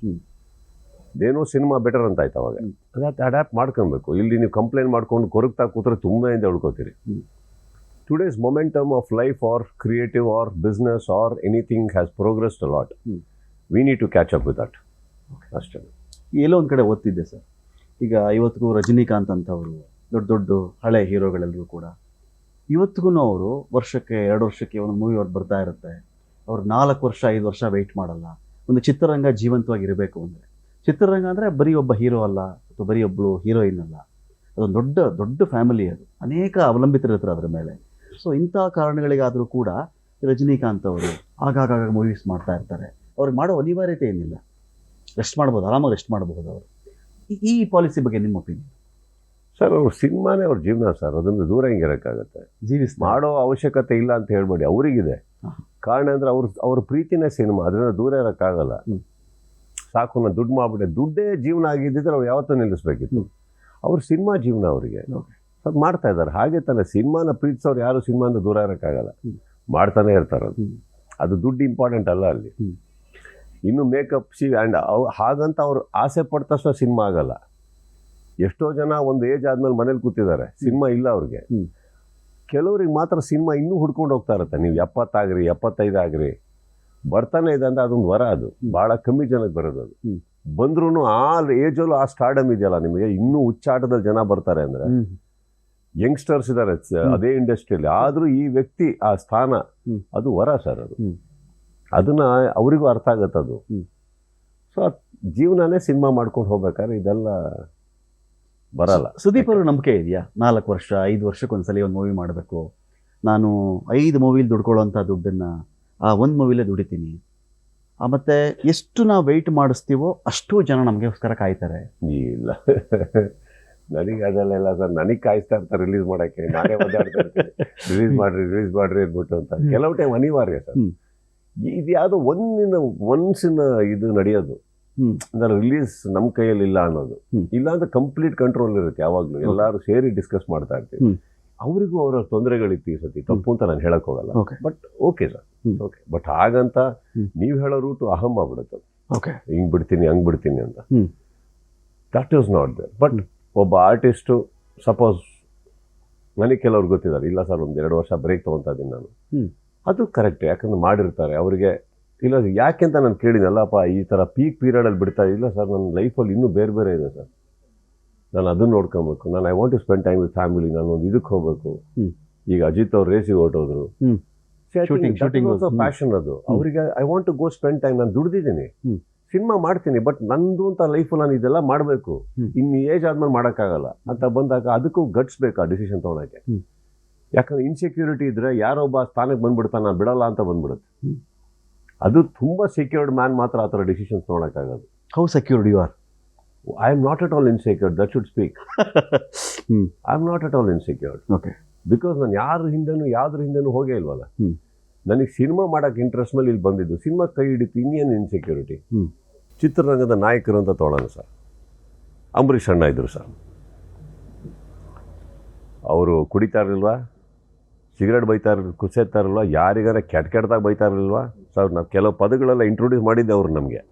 Speaker 2: ಏನೋ ಸಿನಿಮಾ ಬೆಟರ್ ಅಂತ ಆಯ್ತು ಅವಾಗ. ಅದಕ್ಕೆ ಅಡ್ಯಾಪ್ಟ್ ಮಾಡ್ಕೊಬೇಕು. ಇಲ್ಲಿ ನೀವು ಕಂಪ್ಲೇಂಟ್ ಮಾಡ್ಕೊಂಡು ಕೊರಗ್ತಾ ಕೂತ್ರೆ ತುಂಬ ಹಿಂದೆ ಉಳ್ಕೋತೀರಿ. Today's momentum of life or creative or business or anything has progressed a lot. We need to catch up with that. ಅಷ್ಟೇ.
Speaker 1: ಎಲ್ಲೋ ಒಂದು ಕಡೆ ಓದ್ತಿದ್ದೆ ಸರ್, ಈಗ ಇವತ್ತಿಗೂ ರಜನಿಕಾಂತ್ ಅಂತವರು ದೊಡ್ಡ ದೊಡ್ಡ ಹಳೆ ಹೀರೋಗಳೆಲ್ಲರೂ ಕೂಡ ಇವತ್ತಿಗೂ ಅವರು ವರ್ಷಕ್ಕೆ 2 ವರ್ಷಕ್ಕೆ ಒಂದು ಮೂವಿ ಅವ್ರು ಬರ್ತಾ ಇರುತ್ತೆ. ಅವ್ರು 4 ವರ್ಷ 5 ವರ್ಷ ವೆಯ್ಟ್ ಮಾಡಲ್ಲ. ಒಂದು ಚಿತ್ರರಂಗ ಜೀವಂತವಾಗಿರಬೇಕು ಅಂದರೆ, ಚಿತ್ರರಂಗ ಅಂದರೆ ಬರೀ ಒಬ್ಬ ಹೀರೋ ಅಲ್ಲ ಅಥವಾ ಬರೀ ಒಬ್ಬಳು ಹೀರೋಯಿನ್ ಅಲ್ಲ, ಅದೊಂದು ದೊಡ್ಡ ದೊಡ್ಡ ಫ್ಯಾಮಿಲಿ. ಅದು ಅನೇಕ ಅವಲಂಬಿತರಿರ್ತಾರೆ ಅದರ ಮೇಲೆ. ಸೊ ಇಂಥ ಕಾರಣಗಳಿಗಾದರೂ ಕೂಡ ರಜನಿಕಾಂತ್ ಅವರು ಆಗಾಗ ಮೂವೀಸ್ ಮಾಡ್ತಾ ಇರ್ತಾರೆ. ಅವ್ರಿಗೆ ಮಾಡೋ ಅನಿವಾರ್ಯತೆ ಏನಿಲ್ಲ, ರೆಸ್ಟ್ ಮಾಡ್ಬೋದು, ಆರಾಮಾಗಿ ರೆಸ್ಟ್ ಮಾಡಬಹುದು ಅವರು. ಈ ಪಾಲಿಸಿ ಬಗ್ಗೆ ನಿಮ್ಮ ಒಪಿನಿಯನ್
Speaker 2: ಸರ್? ಅವ್ರ ಸಿನಿಮಾನೇ ಅವ್ರ ಜೀವನ ಸರ್, ಅದನ್ನು ದೂರ ಹೆಂಗಿರೋಕ್ಕಾಗತ್ತೆ? ಮಾಡೋ ಅವಶ್ಯಕತೆ ಇಲ್ಲ ಅಂತ ಹೇಳ್ಬೇಡಿ, ಅವರಿಗಿದೆ. ಕಾರಣ ಅಂದರೆ ಅವ್ರ ಪ್ರೀತಿನೇ ಸಿನಿಮಾ, ಅದರಿಂದ ದೂರ ಇರೋಕ್ಕಾಗಲ್ಲ. ಸಾಕು ನಾನು ದುಡ್ಡು ಮಾಡ್ಬಿಟ್ಟೆ, ದುಡ್ಡೇ ಜೀವನ ಆಗಿದ್ದಿದ್ರೆ ಅವ್ರು ಯಾವತ್ತೂ ನಿಲ್ಲಿಸ್ಬೇಕಿತ್ತು. ಅವ್ರ ಸಿನಿಮಾ ಜೀವನ ಅವರಿಗೆ, ಅದು ಮಾಡ್ತಾ ಇದ್ದಾರೆ. ಹಾಗೆ ತಾನೆ ಸಿನಿಮಾನ ಪ್ರೀತಿಸೋರು ಯಾರು ಸಿನಿಮಾಯಿಂದ ದೂರ ಇರೋಕ್ಕಾಗಲ್ಲ, ಮಾಡ್ತಾನೆ ಇರ್ತಾರೆ. ಅದು ದುಡ್ಡು ಇಂಪಾರ್ಟೆಂಟ್ ಅಲ್ಲ ಅಲ್ಲಿ. ಇನ್ನು ಮೇಕಪ್ ಆ್ಯಂಡ್ ಹಾಗಂತ ಅವ್ರು ಆಸೆ ಪಟ್ಟ ತಕ್ಷಣ ಸಿನಿಮಾ ಆಗಲ್ಲ. ಎಷ್ಟೋ ಜನ ಒಂದು ಏಜ್ ಆದ್ಮೇಲೆ ಮನೇಲಿ ಕೂತಿದ್ದಾರೆ, ಸಿನಿಮಾ ಇಲ್ಲ ಅವ್ರಿಗೆ. ಕೆಲವ್ರಿಗೆ ಮಾತ್ರ ಸಿನಿಮಾ ಇನ್ನೂ ಹುಡ್ಕೊಂಡು ಹೋಗ್ತಾ ಇರುತ್ತೆ. ನೀವು 70 ಆಗ್ರಿ 75 ಆಗ್ರಿ ಬರ್ತಾನೆ ಇದೆ ಅಂದರೆ ಅದೊಂದು ವರ. ಅದು ಭಾಳ ಕಮ್ಮಿ ಜನಕ್ಕೆ ಬರೋದು. ಅದು ಬಂದ್ರೂ ಆ ಏಜಲ್ಲೂ ಆ ಸ್ಟಾರ್ಡಮ್ ಇದೆಯಲ್ಲ ನಿಮಗೆ, ಇನ್ನೂ ಉಚ್ಚಾಟದಲ್ಲಿ ಜನ ಬರ್ತಾರೆ ಅಂದರೆ. ಯಂಗ್ಸ್ಟರ್ಸ್ ಇದ್ದಾರೆ ಅದೇ ಇಂಡಸ್ಟ್ರಿಯಲ್ಲಿ, ಆದರೂ ಈ ವ್ಯಕ್ತಿ ಆ ಸ್ಥಾನ, ಅದು ವರ ಸರ್. ಅದು ಅದನ್ನ ಅವರಿಗೂ ಅರ್ಥ ಆಗತ್ತೆ ಅದು. ಸೊ ಜೀವನನೇ ಸಿನಿಮಾ ಮಾಡ್ಕೊಂಡು ಹೋಗ್ಬೇಕಾದ್ರೆ ಇದೆಲ್ಲ ಬರಲ್ಲ.
Speaker 1: ಸುದೀಪ್ ಅವರು ನಂಬಿಕೆ ಇದೆಯಾ? 4 ವರ್ಷ 5 ವರ್ಷಕ್ಕೊಂದ್ಸಲಿ ಒಂದು ಮೂವಿ ಮಾಡಬೇಕು, ನಾನು 5 ಮೂವಿಲಿ ದುಡ್ಕೊಳ್ಳೋಂಥ ದುಡ್ಡನ್ನು ಆ ಒಂದು ಮೂವಿಲೇ ದುಡಿತೀನಿ, ಮತ್ತು ಎಷ್ಟು ನಾವು ವೆಯ್ಟ್ ಮಾಡಿಸ್ತೀವೋ ಅಷ್ಟು ಜನ ನಮಗೋಸ್ಕರ ಕಾಯ್ತಾರೆ.
Speaker 2: ಇಲ್ಲ ನನಗೆ ಅದೆಲ್ಲ ಸರ್, ನನಗೆ ಕಾಯಿಸ್ತಾ ಇರ್ತಾರೆ ರಿಲೀಸ್ ಮಾಡೋಕ್ಕೆ. ನಾನೇ ಓದಾಡ್ತಾ ಇರ್ತೀನಿ, ರಿಲೀಸ್ ಮಾಡಿರಿ ಅಂದ್ಬಿಟ್ಟು ಅಂತ. ಕೆಲವು ಟೈಮ್ ಅನಿವಾರ್ಯ ಸರ್. ಇದು ಯಾವುದೋ ಒನ್ಸಿನ ಇದು ನಡೆಯೋದು ಅಂದರೆ ರಿಲೀಸ್ ನಮ್ಮ ಕೈಯಲ್ಲಿ ಇಲ್ಲ ಅನ್ನೋದು. ಇಲ್ಲ ಅಂದ್ರೆ ಕಂಪ್ಲೀಟ್ ಕಂಟ್ರೋಲ್ ಇರುತ್ತೆ ಯಾವಾಗಲೂ. ಎಲ್ಲರೂ ಸೇರಿ ಡಿಸ್ಕಸ್ ಮಾಡ್ತಾ ಇರ್ತೀವಿ. ಅವರಿಗೂ ಅವರ ತೊಂದರೆಗಳಿತ್ತು ಈ ಸತಿ, ತಪ್ಪು ಅಂತ ನಾನು ಹೇಳಕ್ ಹೋಗಲ್ಲ. But okay sir, okay. But ಹಾಗಂತ ನೀವು ಹೇಳೋ ರೂಟು ಅಹಂ ಆಗ್ಬಿಡುತ್ತೆ. ಹಿಂಗ್ ಬಿಡ್ತೀನಿ ಹಂಗ್ ಬಿಡ್ತೀನಿ ಅಂತ. That is not there. But ಒಬ್ಬ ಆರ್ಟಿಸ್ಟು ಸಪೋಸ್ ನನಗೆ ಕೆಲವ್ರು ಗೊತ್ತಿದ್ದಾರೆ, ಇಲ್ಲ ಸರ್ 1-2 ವರ್ಷ ಬ್ರೇಕ್ ತೊಗೊತಾ ಇದ್ದೀನಿ ನಾನು, ಅದು ಕರೆಕ್ಟ್. ಯಾಕಂದ್ರೆ ಮಾಡಿರ್ತಾರೆ ಅವರಿಗೆ. ಇಲ್ಲ ಯಾಕೆಂತ ನಾನು ಕೇಳಿನಲ್ಲಪ್ಪ, ಈ ಥರ ಪೀಕ್ ಪೀರಿಯಡಲ್ಲಿ ಬಿಡ್ತಾ ಇಲ್ಲ ಸರ್, ನನ್ನ ಲೈಫಲ್ಲಿ ಇನ್ನೂ ಬೇರೆ ಇದೆ ಸರ್, ನಾನು ಅದನ್ನು ನೋಡ್ಕೊಬೇಕು, ನಾನು I want to spend time with family, ನಾನು ಒಂದು ಇದಕ್ಕೆ ಹೋಗಬೇಕು. ಈಗ ಅಜಿತ್ ಅವ್ರು ರೇಸಿಗೆ ಹೊರಟೋದ್ರು, ಪ್ಯಾಷನ್ ಅದು ಅವರಿಗೆ. I want to go spend time, ನಾನು ದುಡ್ದಿದ್ದೀನಿ, ಸಿನಿಮಾ ಮಾಡ್ತೀನಿ, ಬಟ್ ನಂದು ಅಂತ ಲೈಫು ನಾನು ಇದೆಲ್ಲ ಮಾಡಬೇಕು, ಇನ್ನು ಏಜ್ ಆದ್ಮೇಲೆ ಮಾಡೋಕ್ಕಾಗಲ್ಲ ಅಂತ ಬಂದಾಗ ಅದಕ್ಕೂ ಗಟ್ಸ್ ಬೇಕು ಆ ಡಿಸಿಷನ್ ತೊಗೊಳಕ್ಕೆ. ಯಾಕಂದ್ರೆ ಇನ್ಸೆಕ್ಯೂರಿಟಿ ಇದ್ರೆ ಯಾರೊಬ್ಬ ಸ್ಥಾನಕ್ಕೆ ಬಂದ್ಬಿಡ್ತಾನೆ, ನಾನು ಬಿಡಲ್ಲ ಅಂತ ಬಂದ್ಬಿಡುತ್ತೆ. ಅದು ತುಂಬ ಸೆಕ್ಯೂರ್ಡ್ ಮ್ಯಾನ್ ಮಾತ್ರ ಆ ಥರ ಡಿಸಿಷನ್ಸ್ ತೊಗೊಳಕ್ಕಾಗೋದು.
Speaker 1: How secured you are?
Speaker 2: I am not at all insecure. That should speak. I am not at all insecure.
Speaker 1: Okay.
Speaker 2: Because ನಾನು ಯಾವ್ದ್ರ ಹಿಂದೆನೂ ಹೋಗೇ ಇಲ್ವಲ್ಲ. ನನಗೆ ಸಿನಿಮಾ ಮಾಡೋಕ್ಕೆ ಇಂಟ್ರೆಸ್ಟ್ ಮೇಲೆ ಇಲ್ಲಿ ಬಂದಿದ್ದು, ಸಿನಿಮಾ ಕೈ ಹಿಡಿತು, ಇನ್ನೇನು ಇನ್ಸೆಕ್ಯೂರಿಟಿ.
Speaker 1: ಹ್ಮ್.
Speaker 2: ಚಿತ್ರರಂಗದ ನಾಯಕರು ಅಂತ ತೊಗೊಳ್ಳೋಣ ಸರ್, ಅಂಬರೀಷ್ ಅಣ್ಣ ಇದ್ದರು ಸರ್. ಅವರು ಕುಡಿತಾ ಇರಲಿಲ್ವಾ, ಸಿಗರೇಟ್ ಬೈತಾ ಕುಸೇತಾ ಇರಲ್ವಾ, ಯಾರಿಗಾರ ಕೆಟ್ಟದಾಗ ಬೈತಾ ಇರಲಿಲ್ವಾ ಸರ್? ನಾವು ಕೆಲವು ಪದಗಳೆಲ್ಲ ಇಂಟ್ರೊಡ್ಯೂಸ್ ಮಾಡಿದ್ದೆ ಅವರು ನಮಗೆ,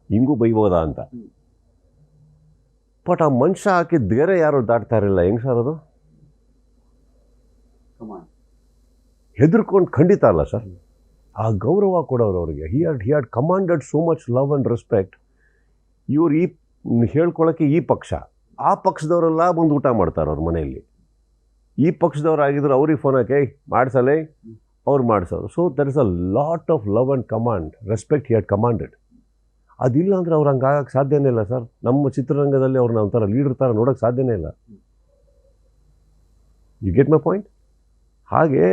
Speaker 2: ಹಿಂಗೂ ಬೈಬೋದಾ ಅಂತ. ಬಟ್ ಆ ಮನುಷ್ಯ ಹಾಕಿದ ಬೇರೆ ಯಾರು ದಾಟ್ತಾ ಇರಲಿಲ್ಲ. ಹೆಂಗೆ ಸರ್ ಅದು? ಹೆದರ್ಕೊಂಡು ಖಂಡಿತ ಅಲ್ಲ ಸರ್. ಆ ಗೌರವ ಕೊಡೋರು ಅವ್ರಿಗೆ. ಹಿ had commanded so much love and respect. ಇವ್ರು ಈ ಹೇಳ್ಕೊಳಕ್ಕೆ ಈ ಪಕ್ಷ, ಆ ಪಕ್ಷದವರೆಲ್ಲ ಬಂದು ಊಟ ಮಾಡ್ತಾರೆ ಅವ್ರ ಮನೆಯಲ್ಲಿ. ಈ ಪಕ್ಷದವ್ರು ಆಗಿದ್ರು ಅವ್ರಿಗೆ ಫೋನ್ ಹಾಕಿ ಮಾಡ್ಸಲೇ, ಅವ್ರು ಮಾಡಿಸೋರು. So there is a lot of love and command, respect he had commanded. ಅದಿಲ್ಲ ಅಂದರೆ ಅವ್ರು ಹಂಗೆ ಆಗಕ್ಕೆ ಸಾಧ್ಯನೇ ಇಲ್ಲ ಸರ್. ನಮ್ಮ ಚಿತ್ರರಂಗದಲ್ಲಿ ಅವ್ರನ್ನ ಒಂಥರ ಲೀಡರ್ ಥರ ನೋಡೋಕ್ಕೆ ಸಾಧ್ಯನೇ ಇಲ್ಲ. You get my point? ಹಾಗೆ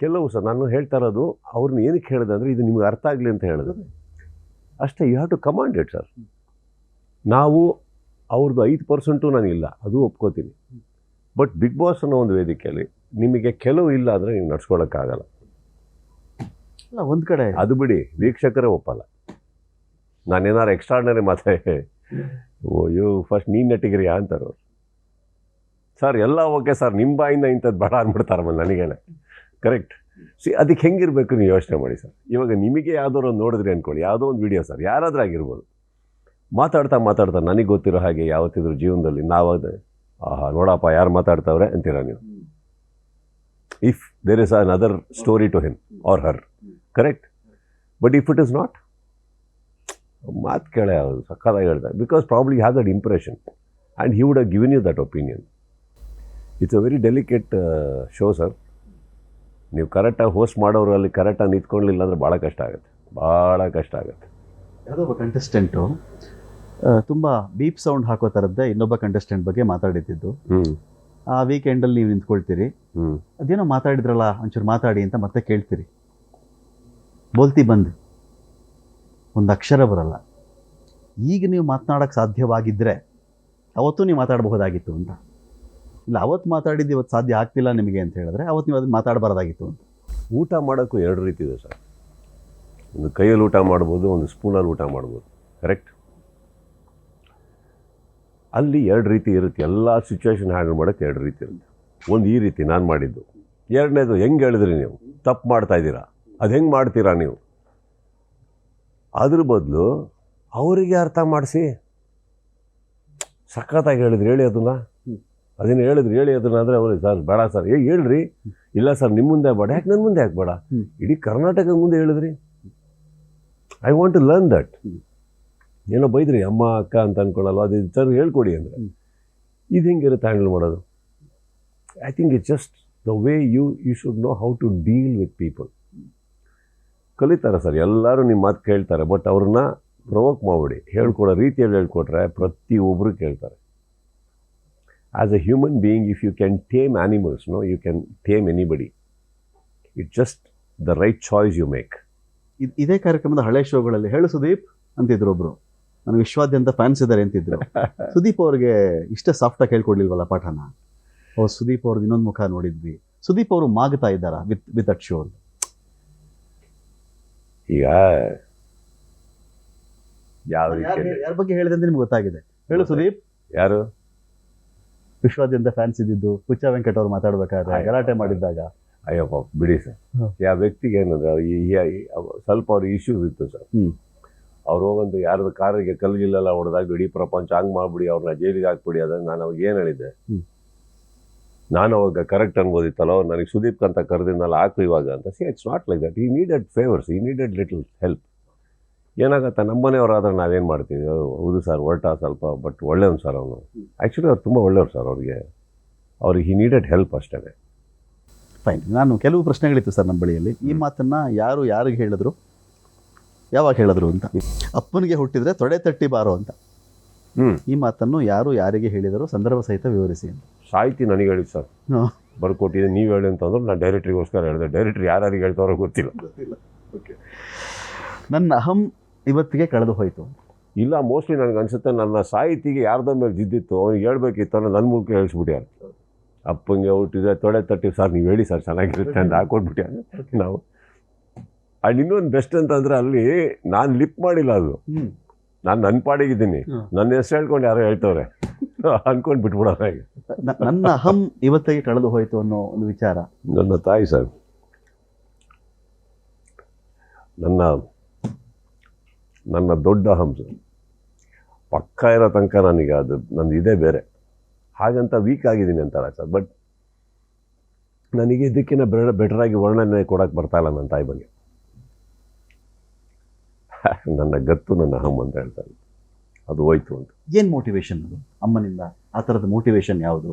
Speaker 2: ಕೆಲವು ಸರ್ ನಾನು ಹೇಳ್ತಾ ಇರೋದು, ಅವ್ರನ್ನ ಏನಕ್ಕೆ ಹೇಳಿದೆ ಅಂದರೆ ಇದು ನಿಮ್ಗೆ ಅರ್ಥ ಆಗಲಿ ಅಂತ ಹೇಳಿದೆ ಅಷ್ಟೇ. You have to command it sir. ನಾವು ಅವ್ರದ್ದು 5% ನನಗಿಲ್ಲ, ಅದು ಒಪ್ಕೋತೀನಿ. ಬಟ್ ಬಿಗ್ ಬಾಸ್ ಅನ್ನೋ ಒಂದು ವೇದಿಕೆಯಲ್ಲಿ ನಿಮಗೆ ಕೆಲವು ಇಲ್ಲ ಅಂದರೆ ನೀವು ನಡ್ಸ್ಕೊಳಕ್ಕಾಗಲ್ಲ.
Speaker 1: ಅಲ್ಲ, ಒಂದು ಕಡೆ
Speaker 2: ಅದು ಬಿಡಿ, ವೀಕ್ಷಕರೇ ಒಪ್ಪಲ್ಲ. ನಾನೇನಾರು ಎಕ್ಸ್ಟ್ರಾರ್ಡಿನರಿ ಓ ಫಸ್ಟ್ ನೀನು ನೆಟ್ಟಿಗಿರಿಯಾ ಅಂತಾರೆ ಅವ್ರು. ಸರ್ ಎಲ್ಲ ಓಕೆ ಸರ್, ನಿಮ್ಮ ಬಾಯಿಂದ ಇಂಥದ್ದು ಬೇಡ ಅಂದ್ಬಿಡ್ತಾರೆ ನನಗೇನೆ. ಕರೆಕ್ಟ್. ಅದಕ್ಕೆ ಹೆಂಗಿರ್ಬೇಕು ನೀವು ಯೋಚನೆ ಮಾಡಿ ಸರ್. ಇವಾಗ ನಿಮಗೆ ಯಾವುದೋ ಒಂದು ನೋಡಿದ್ರಿ ಅಂದ್ಕೊಳ್ಳಿ, ಯಾವುದೋ ಒಂದು ವಿಡಿಯೋ ಸರ್, ಯಾರಾದರೂ ಆಗಿರ್ಬೋದು, ಮಾತಾಡ್ತಾ ನನಗೆ ಗೊತ್ತಿರೋ ಹಾಗೆ ಯಾವತ್ತಿದ್ರು ಜೀವನದಲ್ಲಿ ನಾವದು ನೋಡಪ್ಪ ಯಾರು ಮಾತಾಡ್ತಾವ್ರೆ ಅಂತೀರ ನೀವು. If there is another story to him or her, correct. But if it is not, ಮಾತು ಕೇಳೇ ಅವರು ಸಕ್ಕದಾಗಿ ಹೇಳ್ತಾರೆ. Because probably have that impression and he would have given you that opinion. It's a very delicate show sir. ನೀವು ಕರೆಕ್ಟಾಗಿ host ಮಾಡೋರು ಅಲ್ಲಿ ಕರೆಕ್ಟಾಗಿ ನಿಂತ್ಕೊಳ್ಳಿಲ್ಲ ಅಂದರೆ ಭಾಳ ಕಷ್ಟ ಆಗುತ್ತೆ, ಭಾಳ ಕಷ್ಟ ಆಗುತ್ತೆ.
Speaker 1: ಯಾವುದೋ ಒಬ್ಬ ಕಂಟೆಸ್ಟೆಂಟು ತುಂಬ ಬೀಪ್ ಸೌಂಡ್ ಹಾಕೋ ಥರದ್ದೇ ಇನ್ನೊಬ್ಬ ಕಂಟೆಸ್ಟೆಂಟ್ ಬಗ್ಗೆ ಮಾತಾಡಿದ್ದು. ಆ ವೀಕೆಂಡಲ್ಲಿ ನೀವು ನಿಂತ್ಕೊಳ್ತೀರಿ, ಅದೇನೋ ಮಾತಾಡಿದ್ರಲ್ಲ ಒಂಚೂರು ಮಾತಾಡಿ ಅಂತ ಮತ್ತೆ ಕೇಳ್ತೀರಿ. ಬೋಲ್ತಿ ಬಂದು ಒಂದು ಅಕ್ಷರ ಬರಲ್ಲ. ಈಗ ನೀವು ಮಾತನಾಡೋಕ್ಕೆ ಸಾಧ್ಯವಾಗಿದ್ದರೆ ಅವತ್ತು ನೀವು ಮಾತಾಡಬಹುದಾಗಿತ್ತು ಅಂತ. ಇಲ್ಲ, ಅವತ್ತು ಮಾತಾಡಿದ್ದು ಇವತ್ತು ಸಾಧ್ಯ ಆಗ್ತಿಲ್ಲ ನಿಮಗೆ ಅಂತ ಹೇಳಿದ್ರೆ ಅವತ್ತು ನೀವು ಅದನ್ನು ಮಾತಾಡಬಾರ್ದಾಗಿತ್ತು ಅಂತ.
Speaker 2: ಊಟ ಮಾಡೋಕ್ಕೂ 2 ರೀತಿ ಇದೆ ಸರ್. ಒಂದು ಕೈಯಲ್ಲಿ ಊಟ ಮಾಡ್ಬೋದು, ಒಂದು ಸ್ಪೂನಲ್ಲಿ ಊಟ ಮಾಡ್ಬೋದು, ಕರೆಕ್ಟ್. ಅಲ್ಲಿ 2 ರೀತಿ ಇರುತ್ತೆ. ಎಲ್ಲ ಸಿಚುವೇಶನ್ ಹ್ಯಾಂಡಲ್ ಮಾಡೋಕ್ಕೆ 2 ರೀತಿ ಇರುತ್ತೆ. ಒಂದು ಈ ರೀತಿ ನಾನು ಮಾಡಿದ್ದು. 2ನೇದು ಹೆಂಗೆ ಹೇಳಿದ್ರಿ ನೀವು ತಪ್ಪು ಮಾಡ್ತಾಯಿದ್ದೀರಾ, ಅದು ಹೆಂಗೆ ಮಾಡ್ತೀರಾ ನೀವು, ಅದ್ರ ಬದಲು ಅವರಿಗೆ ಅರ್ಥ ಮಾಡಿಸಿ ಸಖತ್ತಾಗಿ ಹೇಳಿದ್ರಿ, ಹೇಳಿ ಅದನ್ನು, ಅದೇನು ಹೇಳಿದ್ರಿ ಹೇಳಿ ಅದನ್ನು ಅಂದರೆ ಅವ್ರಿಗೆ ಸರ್ ಬೇಡ ಸರ್, ಹೇಳ್ರಿ, ಇಲ್ಲ ಸರ್ ನಿಮ್ಮ ಮುಂದೆ ಬೇಡ, ಯಾಕೆ ನನ್ನ ಮುಂದೆ ಯಾಕೆ ಬೇಡ, ಇಡೀ ಕರ್ನಾಟಕದ ಮುಂದೆ ಹೇಳಿದ್ರಿ. I want to learn that. ಏನೋ ಬೈದ್ರಿ ಅಮ್ಮ ಅಕ್ಕ ಅಂತ ಅಂದ್ಕೊಳ್ಳಲ್ಲ, ಅದು ಸರ್ ಹೇಳ್ಕೊಡಿ ಅಂದರೆ ಇದು ಹೆಂಗಿರುತ್ತೆ ಹ್ಯಾಂಡಲ್ ಮಾಡೋದು. I think it's just the way you should know how to deal with people. ಕಲಿತಾರೆ ಸರ್, ಎಲ್ಲರೂ ನಿಮ್ಮ ಮಾತು ಕೇಳ್ತಾರೆ, ಬಟ್ ಅವ್ರನ್ನ ಪ್ರವೋಕ್ ಮಾಡಿಬಿಡಿ. ಹೇಳ್ಕೊಡೋ ರೀತಿಯಲ್ಲಿ ಹೇಳ್ಕೊಟ್ರೆ ಪ್ರತಿಯೊಬ್ಬರು ಕೇಳ್ತಾರೆ. As a human being, if you can tame animals, no you can tame anybody. It's just the right choice you make.
Speaker 1: ಇದೇ ಕಾರ್ಯಕ್ರಮದ ಹಳೆ ಶೋಗಳಲ್ಲಿ ಹೇಳು ಸುದೀಪ್ ಅಂತಿದ್ರು ಒಬ್ರು, ನನಗೆ ವಿಶ್ವಾದ್ಯಂತ ಫ್ಯಾನ್ಸ್ ಇದ್ದಾರೆ ಅಂತಿದ್ರು. ಸುದೀಪ್ ಅವ್ರಿಗೆ ಇಷ್ಟೇ ಸಾಫ್ಟಾಗಿ ಹೇಳ್ಕೊಡ್ಲಿಲ್ವಲ್ಲ ಪಾಠನ. ಸುದೀಪ್ ಅವ್ರದ್ದು ಇನ್ನೊಂದು ಮುಖ ನೋಡಿದ್ವಿ. ಸುದೀಪ್ ಅವರು ಮಾಗ್ತಾ ಇದ್ದಾರಾ ವಿತ್ ದಟ್ ಶೋ?
Speaker 2: ಈಗ ಯಾವ ರೀತಿ
Speaker 1: ಯಾರ ಬಗ್ಗೆ ಹೇಳಿದೆ ಅಂತ ನಿಮ್ಗೆ ಗೊತ್ತಾಗಿದೆ. ಹೇಳು ಸುದೀಪ್.
Speaker 2: ಯಾರು
Speaker 1: ವಿಶ್ವಾದ್ಯಂತ ಫ್ಯಾನ್ಸ್ ಇದ್ದಿದ್ದು ಹುಚ್ಚ ವೆಂಕಟ್ ಅವ್ರು ಮಾತಾಡ್ಬೇಕಾದ್ರೆ ಗಲಾಟೆ ಮಾಡಿದ್ದಾಗ.
Speaker 2: ಅಯ್ಯಪ್ಪ ಬಿಡಿ ಸರ್, ಯಾವ ವ್ಯಕ್ತಿಗೆ ಏನಂದ್ರೆ ಸ್ವಲ್ಪ ಅವ್ರ ಇಶ್ಯೂಸ್ ಇತ್ತು ಸರ್. ಅವ್ರು ಹೋಗಂದು ಯಾರ್ದು ಕಾರಿಗೆ ಕಲ್ಗಿಲ್ಲೆಲ್ಲ ಹೊಡೆದಾಗ ಇಡೀ ಪ್ರಪಂಚ ಹಂಗೆ ಮಾಡಿಬಿಡಿ, ಅವ್ರನ್ನ ಜೈಲಿಗೆ ಹಾಕ್ಬಿಡಿ. ಅದನ್ನು ನಾನು ಅವಾಗ ಏನು ಹೇಳಿದ್ದೆ, ನಾನು ಅವಾಗ ಕರೆಕ್ಟ್ ಅನ್ಬೋದಿತ್ತಲ್ಲ, ಅವ್ರು ನನಗೆ ಸುದೀಪ್ ಅಂತ ಕರೆದಿದ್ದಲ್ಲ ಹಾಕು ಇವಾಗ ಅಂತ. C it's not like that. ಈ ನೀಡೆಡ್ ಫೇವರ್ಸ್, ಈ ನೀಡೆಡ್ ಲಿಟಲ್ ಹೆಲ್ಪ್. ಏನಾಗತ್ತೆ, ನಮ್ಮನೆಯವ್ರಾದ್ರೆ ನಾವೇನು ಮಾಡ್ತೀವಿ, ಹೌದು ಸರ್ ಹೊರಟ ಸ್ವಲ್ಪ, ಬಟ್ ಒಳ್ಳೆಯವ್ನು ಸರ್ ಅವನು. ಆ್ಯಕ್ಚುಲಿ ಅವ್ರು ತುಂಬ ಒಳ್ಳೆಯವ್ರು ಸರ್. ಅವ್ರಿಗೆ ಈ ನೀಡೆಡ್ ಹೆಲ್ಪ್ ಅಷ್ಟೇ.
Speaker 1: ಫೈನ್. ನಾನು ಕೆಲವು ಪ್ರಶ್ನೆಗಳಿತ್ತು ಸರ್ ನಮ್ಮ ಬಳಿಯಲ್ಲಿ. ಈ ಮಾತನ್ನು ಯಾರಿಗೆ ಹೇಳಿದ್ರು, ಯಾವಾಗ ಹೇಳಿದ್ರು ಅಂತ. ಅಪ್ಪನಿಗೆ ಹುಟ್ಟಿದ್ರೆ ತೊಡೆ ತಟ್ಟಿ ಬಾರೋ ಅಂತ. ಈ ಮಾತನ್ನು ಯಾರಿಗೆ ಹೇಳಿದರು, ಸಂದರ್ಭ ಸಹಿತ ವಿವರಿಸಿ ಅಂತ.
Speaker 2: ಸಾಹಿತಿ ನನಗೆ ಹೇಳಿದ್ದು ಸರ್, ಬರ್ಕೊಟ್ಟಿದೆ, ನೀವು ಹೇಳಿ ಅಂತಂದ್ರೆ ನಾನು ಡೈರೆಕ್ಟ್ರಿಗೋಸ್ಕರ ಹೇಳಿದೆ. ಡೈರೆಕ್ಟ್ರಿ ಯಾರಿಗೆ ಹೇಳ್ತಾರೋ ಗೊತ್ತಿಲ್ಲ.
Speaker 1: ಓಕೆ. ನನ್ನ ಅಹಂ ಇವತ್ತಿಗೆ ಕಳೆದು ಹೋಯಿತು.
Speaker 2: ಇಲ್ಲ, ಮೋಸ್ಟ್ಲಿ ನನಗೆ ಅನಿಸುತ್ತೆ ನನ್ನ ಸಾಹಿತಿಗೆ ಯಾರ್ದೋ ಮೇಲೆ ಜಿದ್ದಿತ್ತು, ಅವ್ನಿಗೆ ಹೇಳ್ಬೇಕಿತ್ತು ಅನ್ನೋ ನನ್ನ ಮೂಲಕ ಹೇಳಿಸ್ಬಿಟ್ಯಾರ. ಅಪ್ಪಂಗೆ ಹುಟ್ಟಿದೆ ತೊಡೆ ತಟ್ಟಿ ಸರ್ ನೀವು ಹೇಳಿ ಸರ್ ಚೆನ್ನಾಗಿರುತ್ತೆ ಅಂತ ಹಾಕೊಟ್ಬಿಟ್ಯಾರ. ನಾವು ಆ್ಯಂಡ್ ಇನ್ನೊಂದು ಬೆಸ್ಟ್ ಅಂತಂದರೆ ಅಲ್ಲಿ ನಾನು ಲಿಪ್ ಮಾಡಿಲ್ಲ ಅದು, ನಾನು ನನ್ನ ಪಾಡಿಗಿದ್ದೀನಿ, ನನ್ನ ಹೆಸರು ಹೇಳ್ಕೊಂಡು ಯಾರೋ ಹೇಳ್ತವ್ರೆ ಅಂದ್ಕೊಂಡು ಬಿಟ್ಬಿಡೋಣ. ಈಗ
Speaker 1: ನನ್ನ ಅಹಂ ಇವತ್ತಿಗೆ ಕಳೆದು ಹೋಯಿತು ಅನ್ನೋ ಒಂದು ವಿಚಾರ.
Speaker 2: ನನ್ನ ತಾಯಿ ಸರ್, ನನ್ನ ದೊಡ್ಡ ಅಹಂ ಸರ್, ಪಕ್ಕ ಇರೋ ತನಕ ನನಗೆ ಅದು ನಂದು ಇದೇ ಬೇರೆ. ಹಾಗಂತ ವೀಕ್ ಆಗಿದ್ದೀನಿ ಅಂತಲ್ಲ ಸರ್, ಬಟ್ ನನಗೆ ಇದಕ್ಕಿಂತ ಬೆಟರಾಗಿ ವರ್ಣನೆ ಕೊಡೋಕ್ಕೆ ಬರ್ತಾಯಿಲ್ಲ ನನ್ನ ತಾಯಿ ಬಗ್ಗೆ. ನನ್ನ ಗತ್ತು ನನ್ನ ಅಹಂ ಅಂತ ಹೇಳ್ತಾರೆ, ಅದು ಹೋಯ್ತು ಅಂತ.
Speaker 1: ಏನು ಮೋಟಿವೇಶನ್ ಅದು ಅಮ್ಮನಿಂದ? ಆ ಥರದ ಮೋಟಿವೇಶನ್ ಯಾವುದು?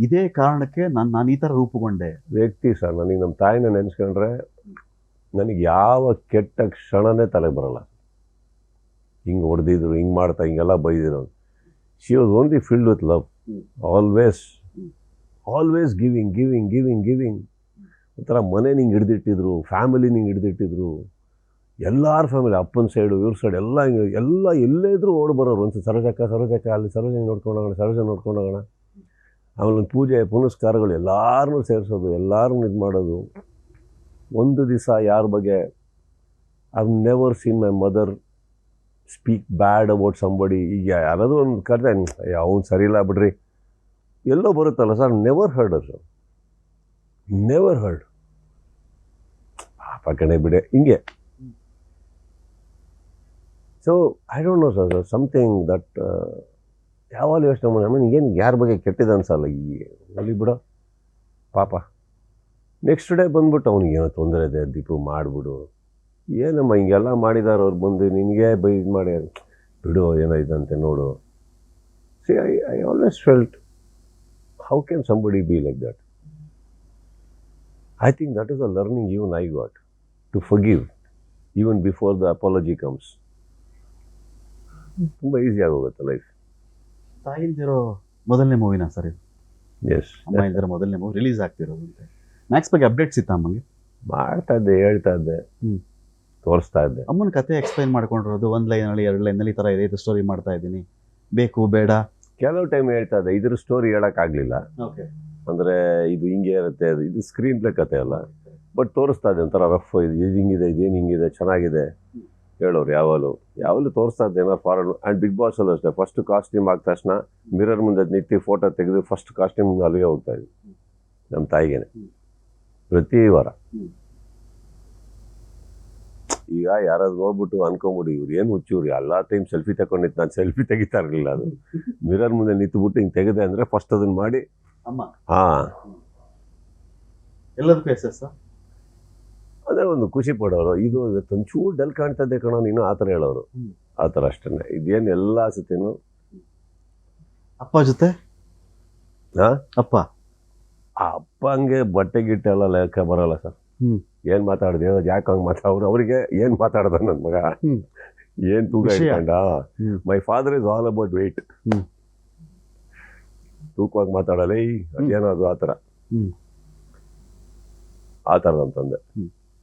Speaker 1: ಇದೇ ಕಾರಣಕ್ಕೆ ನಾನು ಈ ಥರ ರೂಪುಗೊಂಡೆ
Speaker 2: ವ್ಯಕ್ತಿ ಸರ್. ನನಗೆ ನಮ್ಮ ತಾಯಿನ ನೆನೆಸ್ಕೊಂಡ್ರೆ ನನಗೆ ಯಾವ ಕೆಟ್ಟ ಕ್ಷಣನೇ ತಲೆಗೆ ಬರಲ್ಲ. ಹಿಂಗೆ ಹೊಡೆದಿದ್ರು, ಹಿಂಗೆ ಮಾಡ್ತಾ, ಹಿಂಗೆಲ್ಲ ಬೈದಿರೋ. She was only filled with love. Always giving. ಒಂಥರ ಮನೆ ನಿಂಗೆ ಹಿಡ್ದಿಟ್ಟಿದ್ರು, ಫ್ಯಾಮಿಲಿ ನಿಂಗೆ ಹಿಡ್ದಿಟ್ಟಿದ್ರು. ಎಲ್ಲರ ಫ್ಯಾಮಿಲಿ, ಅಪ್ಪನ ಸೈಡು ಇವ್ರ ಸೈಡ್ ಎಲ್ಲ ಹಿಂಗೆ ಎಲ್ಲ ಎಲ್ಲೇ ಇದ್ರೂ ಓಡಿ ಬರೋರು. ಒಂದು ಸರೋಜಕ್ಕ ಅಲ್ಲಿ ಸರೋಜ ನೋಡ್ಕೊಂಡೋಗೋಣ. ಆಮೇಲೆ ಒಂದು ಪೂಜೆ ಪುನಸ್ಕಾರಗಳು ಎಲ್ಲರನ್ನೂ ಸೇರಿಸೋದು, ಎಲ್ಲರನ್ನೂ ಇದು ಮಾಡೋದು. ಒಂದು ದಿವಸ ಯಾರ ಬಗ್ಗೆ I never seen my mother speak bad about somebody. ಈಗ ಯಾರಾದರೂ ಒಂದು ಕರೆದೆ, ಅವ್ನು ಸರಿ ಇಲ್ಲ ಬಿಡ್ರಿ, ಎಲ್ಲೋ ಬರುತ್ತಲ್ಲ ಸರ್, ನೆವರ್ ಹರ್ಡ್. ಆ ಕಡೆ ಬಿಡೆ ಹಿಂಗೆ. So I don't know sir, something that ಯಾವಾಗ ಯೋಚನೆ ಮಾಡಿ ಆಮೇಲೆ ಏನು ಯಾರ ಬಗ್ಗೆ ಕೆಟ್ಟಿದೆ ಅನ್ಸಲ್ಲ. ಈ ಅಲ್ಲಿ ಬಿಡೋ ಪಾಪ, ನೆಕ್ಸ್ಟ್ ಡೇ ಬಂದ್ಬಿಟ್ಟು ಅವ್ನಿಗೇನೋ ತೊಂದರೆ ಇದೆ ದೀಪು ಮಾಡಿಬಿಡು, ಏನಮ್ಮ ಹಿಂಗೆಲ್ಲ ಮಾಡಿದಾರೆ ಅವ್ರು ಬಂದು ನಿನಗೆ ಇದು ಮಾಡಿ ಬಿಡು, ಏನೋ ಇದಂತೆ ನೋಡು. See I always felt, how can somebody be like that? I think that is a learning even I got to forgive even before the apology comes. ತುಂಬ ಈಸಿಯಾಗಿ ಹೋಗುತ್ತೆ ಲೈಫ್.
Speaker 1: ತಾಯಿಲ್ದಿರೋ ಮೊದಲನೇ ಮೂವಿನ ಸರ್ ಇದು?
Speaker 2: ಎಸ್,
Speaker 1: ಅಮ್ಮ ಇಲ್ದಿರೋ ಮೊದಲನೇ ಮೂವಿ ರಿಲೀಸ್ ಆಗ್ತಿರೋದಂತೆ. ಮ್ಯಾಕ್ಸ್ ಬಗ್ಗೆ updates ಇತ್ತ ಅಮ್ಮಗೆ?
Speaker 2: ಮಾಡ್ತಾ ಇದ್ದೆ, ಹೇಳ್ತಾ ಇದ್ದೆ, ತೋರಿಸ್ತಾ ಇದ್ದೆ.
Speaker 1: ಅಮ್ಮನ ಕತೆ ಎಕ್ಸ್ಪ್ಲೈನ್ ಮಾಡ್ಕೊಂಡಿರೋದು 1 ಲೈನಲ್ಲಿ 2 ಲೈನಲ್ಲಿ ಈ ಥರ ಇದೆ, ಇದು ಸ್ಟೋರಿ ಮಾಡ್ತಾ ಇದ್ದೀನಿ, ಬೇಕು ಬೇಡ.
Speaker 2: ಕೆಲವು ಟೈಮ್ ಹೇಳ್ತಾ ಇದ್ದೆ, ಇದ್ರ ಸ್ಟೋರಿ ಹೇಳೋಕ್ಕಾಗಲಿಲ್ಲ.
Speaker 1: ಓಕೆ,
Speaker 2: ಅಂದರೆ ಇದು ಹಿಂಗೆ ಇರುತ್ತೆ, ಇದು ಸ್ಕ್ರೀನ್ ಪ್ಲೇ ಕತೆ ಅಲ್ಲ, ಬಟ್ ತೋರಿಸ್ತಾ ಇದ್ದೆ ಒಂಥರ ರಫ್, ಇದು ಹಿಂಗಿದೆ, ಇದೇನು ಹಿಂಗಿದೆ, ಚೆನ್ನಾಗಿದೆ ಹೇಳೋರು. ಯಾವಾಗಲೂ ತೋರಿಸ್ತಾ ಇದ್ದೆ ಏನಾರು ಫಾರ್ವರ್ಡ್. ಆ್ಯಂಡ್ ಬಿಗ್ ಬಾಸಲ್ಲೂ ಅಷ್ಟೇ, ಫಸ್ಟ್ ಕಾಸ್ಟ್ಯೂಮ್ ಆದ ತಕ್ಷಣ ಮಿರರ್ ಮುಂದೆ ನಿಂತು ಫೋಟೋ ತೆಗೆದು ಫಸ್ಟ್ ಕಾಸ್ಟ್ಯೂಮ್ ಅಲ್ಲಿಗೆ ಹೋಗ್ತಾ ಇದ್ವಿ ನಮ್ಮ ತಾಯಿಗೇನೆ ಪ್ರತಿ ವಾರ. ಈಗ ಯಾರಾದ್ರು ನೋಡ್ಬಿಟ್ಟು ಅನ್ಕೊಂಬಿಡಿ, ಇವ್ರು ಏನು ಹುಚ್ಚೂರು ಎಲ್ಲ ಟೈಮ್ ಸೆಲ್ಫಿ ತಗೊಂಡಿತ್ತು. ನಾನು ಸೆಲ್ಫಿ ತೆಗಿತಾ ಇರಲಿಲ್ಲ, ಅದು ಮಿರರ್ ಮುಂದೆ ನಿಂತುಬಿಟ್ಟು ಹಿಂಗೆ ತೆಗೆದೆ ಅಂದರೆ ಫಸ್ಟ್ ಅದನ್ನು ಮಾಡಿ
Speaker 1: ಅಮ್ಮ
Speaker 2: ಹಾಂ
Speaker 1: ಎಲ್ಲದಕ್ಕೂ ಎಸ್
Speaker 2: ಅಂದರೆ ಒಂದು ಖುಷಿ ಪಡೋರು. ಇದು ಒಂಚೂರು ಡಲ್ ಕಾಣ್ತದೆ ಕಣೋ ನೀನು, ಆ ಥರ ಹೇಳೋರು. ಆ ಥರ ಅಷ್ಟೇ. ಇದೇನು ಎಲ್ಲ ಸತಿನೂ
Speaker 1: ಅಪ್ಪ ಜೊತೆ
Speaker 2: ಹಾಂ
Speaker 1: ಅಪ್ಪ
Speaker 2: ಹಂಗೆ ಬಟ್ಟೆ ಗಿಟ್ಟೆ ಎಲ್ಲ ಲೆಕ್ಕ ಬರೋಲ್ಲ ಸರ್. ಏನು ಮಾತಾಡಿದೆ ಯಾಕೆ ಹಂಗೆ ಮಾತಾಡೋರು, ಅವರಿಗೆ ಏನು ಮಾತಾಡ್ದ ನನ್ನ ಮಗ, ಏನು ತೂಕ ಇಟ್ಕೊಂಡ. My father is all about weight. ತೂಕವಾಗಿ ಮಾತಾಡಲ್ಲ, ಅದೇನದು ಆ ಥರ ನಮ್ಮ ತಂದೆ.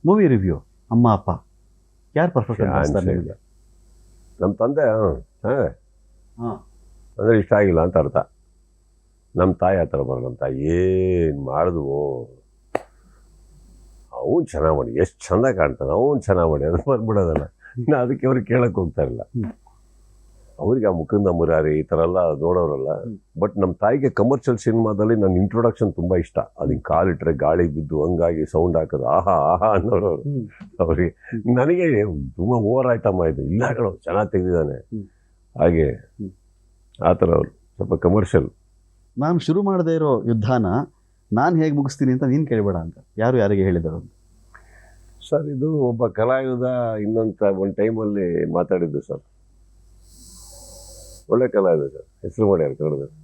Speaker 1: ಮೂವಿ ರಿವ್ಯೂ ಅಮ್ಮ ಅಪ್ಪ ಯಾರು ಪರ್ಫೆಕ್ಟ್ ಅನಿಸ್ತಾರೆ ನಿಮಗೆ?
Speaker 2: ನಮ್ಮ ತಂದೆ ಅಂದರೆ ಇಷ್ಟ ಆಗಿಲ್ಲ ಅಂತ ಅರ್ಥ. ನಮ್ಮ ತಾಯಿ ಆ ಥರ ಬರೋ, ನಮ್ಮ ತಾಯಿ ಏನು ಮಾಡಿದ್ವು, ಅವನು ಚೆನ್ನಾಗಿ ಮಾಡಿ, ಎಷ್ಟು ಚೆಂದ ಕಾಣ್ತಾನೆ, ಅವನು ಚೆನ್ನಾಗಿ ಮಾಡಿ ಅದು ಬಂದ್ಬಿಡೋದಲ್ಲ. ಇನ್ನು ಅದಕ್ಕೆ ಅವ್ರಿಗೆ ಕೇಳಕ್ಕೆ ಹೋಗ್ತಾ ಇಲ್ಲ. ಅವ್ರಿಗೆ ಆ ಮುಕುಂದ ಮುರಾರಿ ಈ ಥರ ಎಲ್ಲ ನೋಡೋರಲ್ಲ. ಬಟ್ ನಮ್ಮ ತಾಯಿಗೆ ಕಮರ್ಷಿಯಲ್ ಸಿನಿಮಾದಲ್ಲಿ ನನ್ನ ಇಂಟ್ರೊಡಕ್ಷನ್ ತುಂಬ ಇಷ್ಟ. ಅದಕ್ಕೆ ಕಾಲಿಟ್ರೆ ಗಾಳಿ ಬಿದ್ದು ಹಂಗಾಗಿ ಸೌಂಡ್ ಹಾಕೋದು ಆಹಾ ಅನ್ನೋರು ಅವ್ರಿಗೆ. ನನಗೆ ತುಂಬ ಓವರ್ ಆಯ್ತಮ್ಮ ಇದು, ಇಲ್ಲ ಕಣೋ ಚೆನ್ನಾಗಿ ತೆಗೆದಿದ್ದಾನೆ ಹಾಗೆ ಆ ಥರ ಅವರು ಸ್ವಲ್ಪ ಕಮರ್ಷಿಯಲ್.
Speaker 1: ನಾನು ಶುರು ಮಾಡದೇ ಇರೋ ಯುದ್ಧನ ನಾನು ಹೇಗೆ ಮುಗಿಸ್ತೀನಿ ಅಂತ ನೀನು ಕೇಳಬೇಡ ಅಂತ ಯಾರಿಗೆ ಹೇಳಿದರು
Speaker 2: ಸರ್? ಇದು ಒಬ್ಬ ಕಲಾವಿದ ಒಂದು ಟೈಮಲ್ಲಿ ಮಾತಾಡಿದ್ದು ಸರ್. ಒಳ್ಳೆ ಕಲಾವಿದ ಸರ್, ಹೆಸರು ಮಾಡ್ಯಾರ ಕನ್ನಡದಲ್ಲಿ,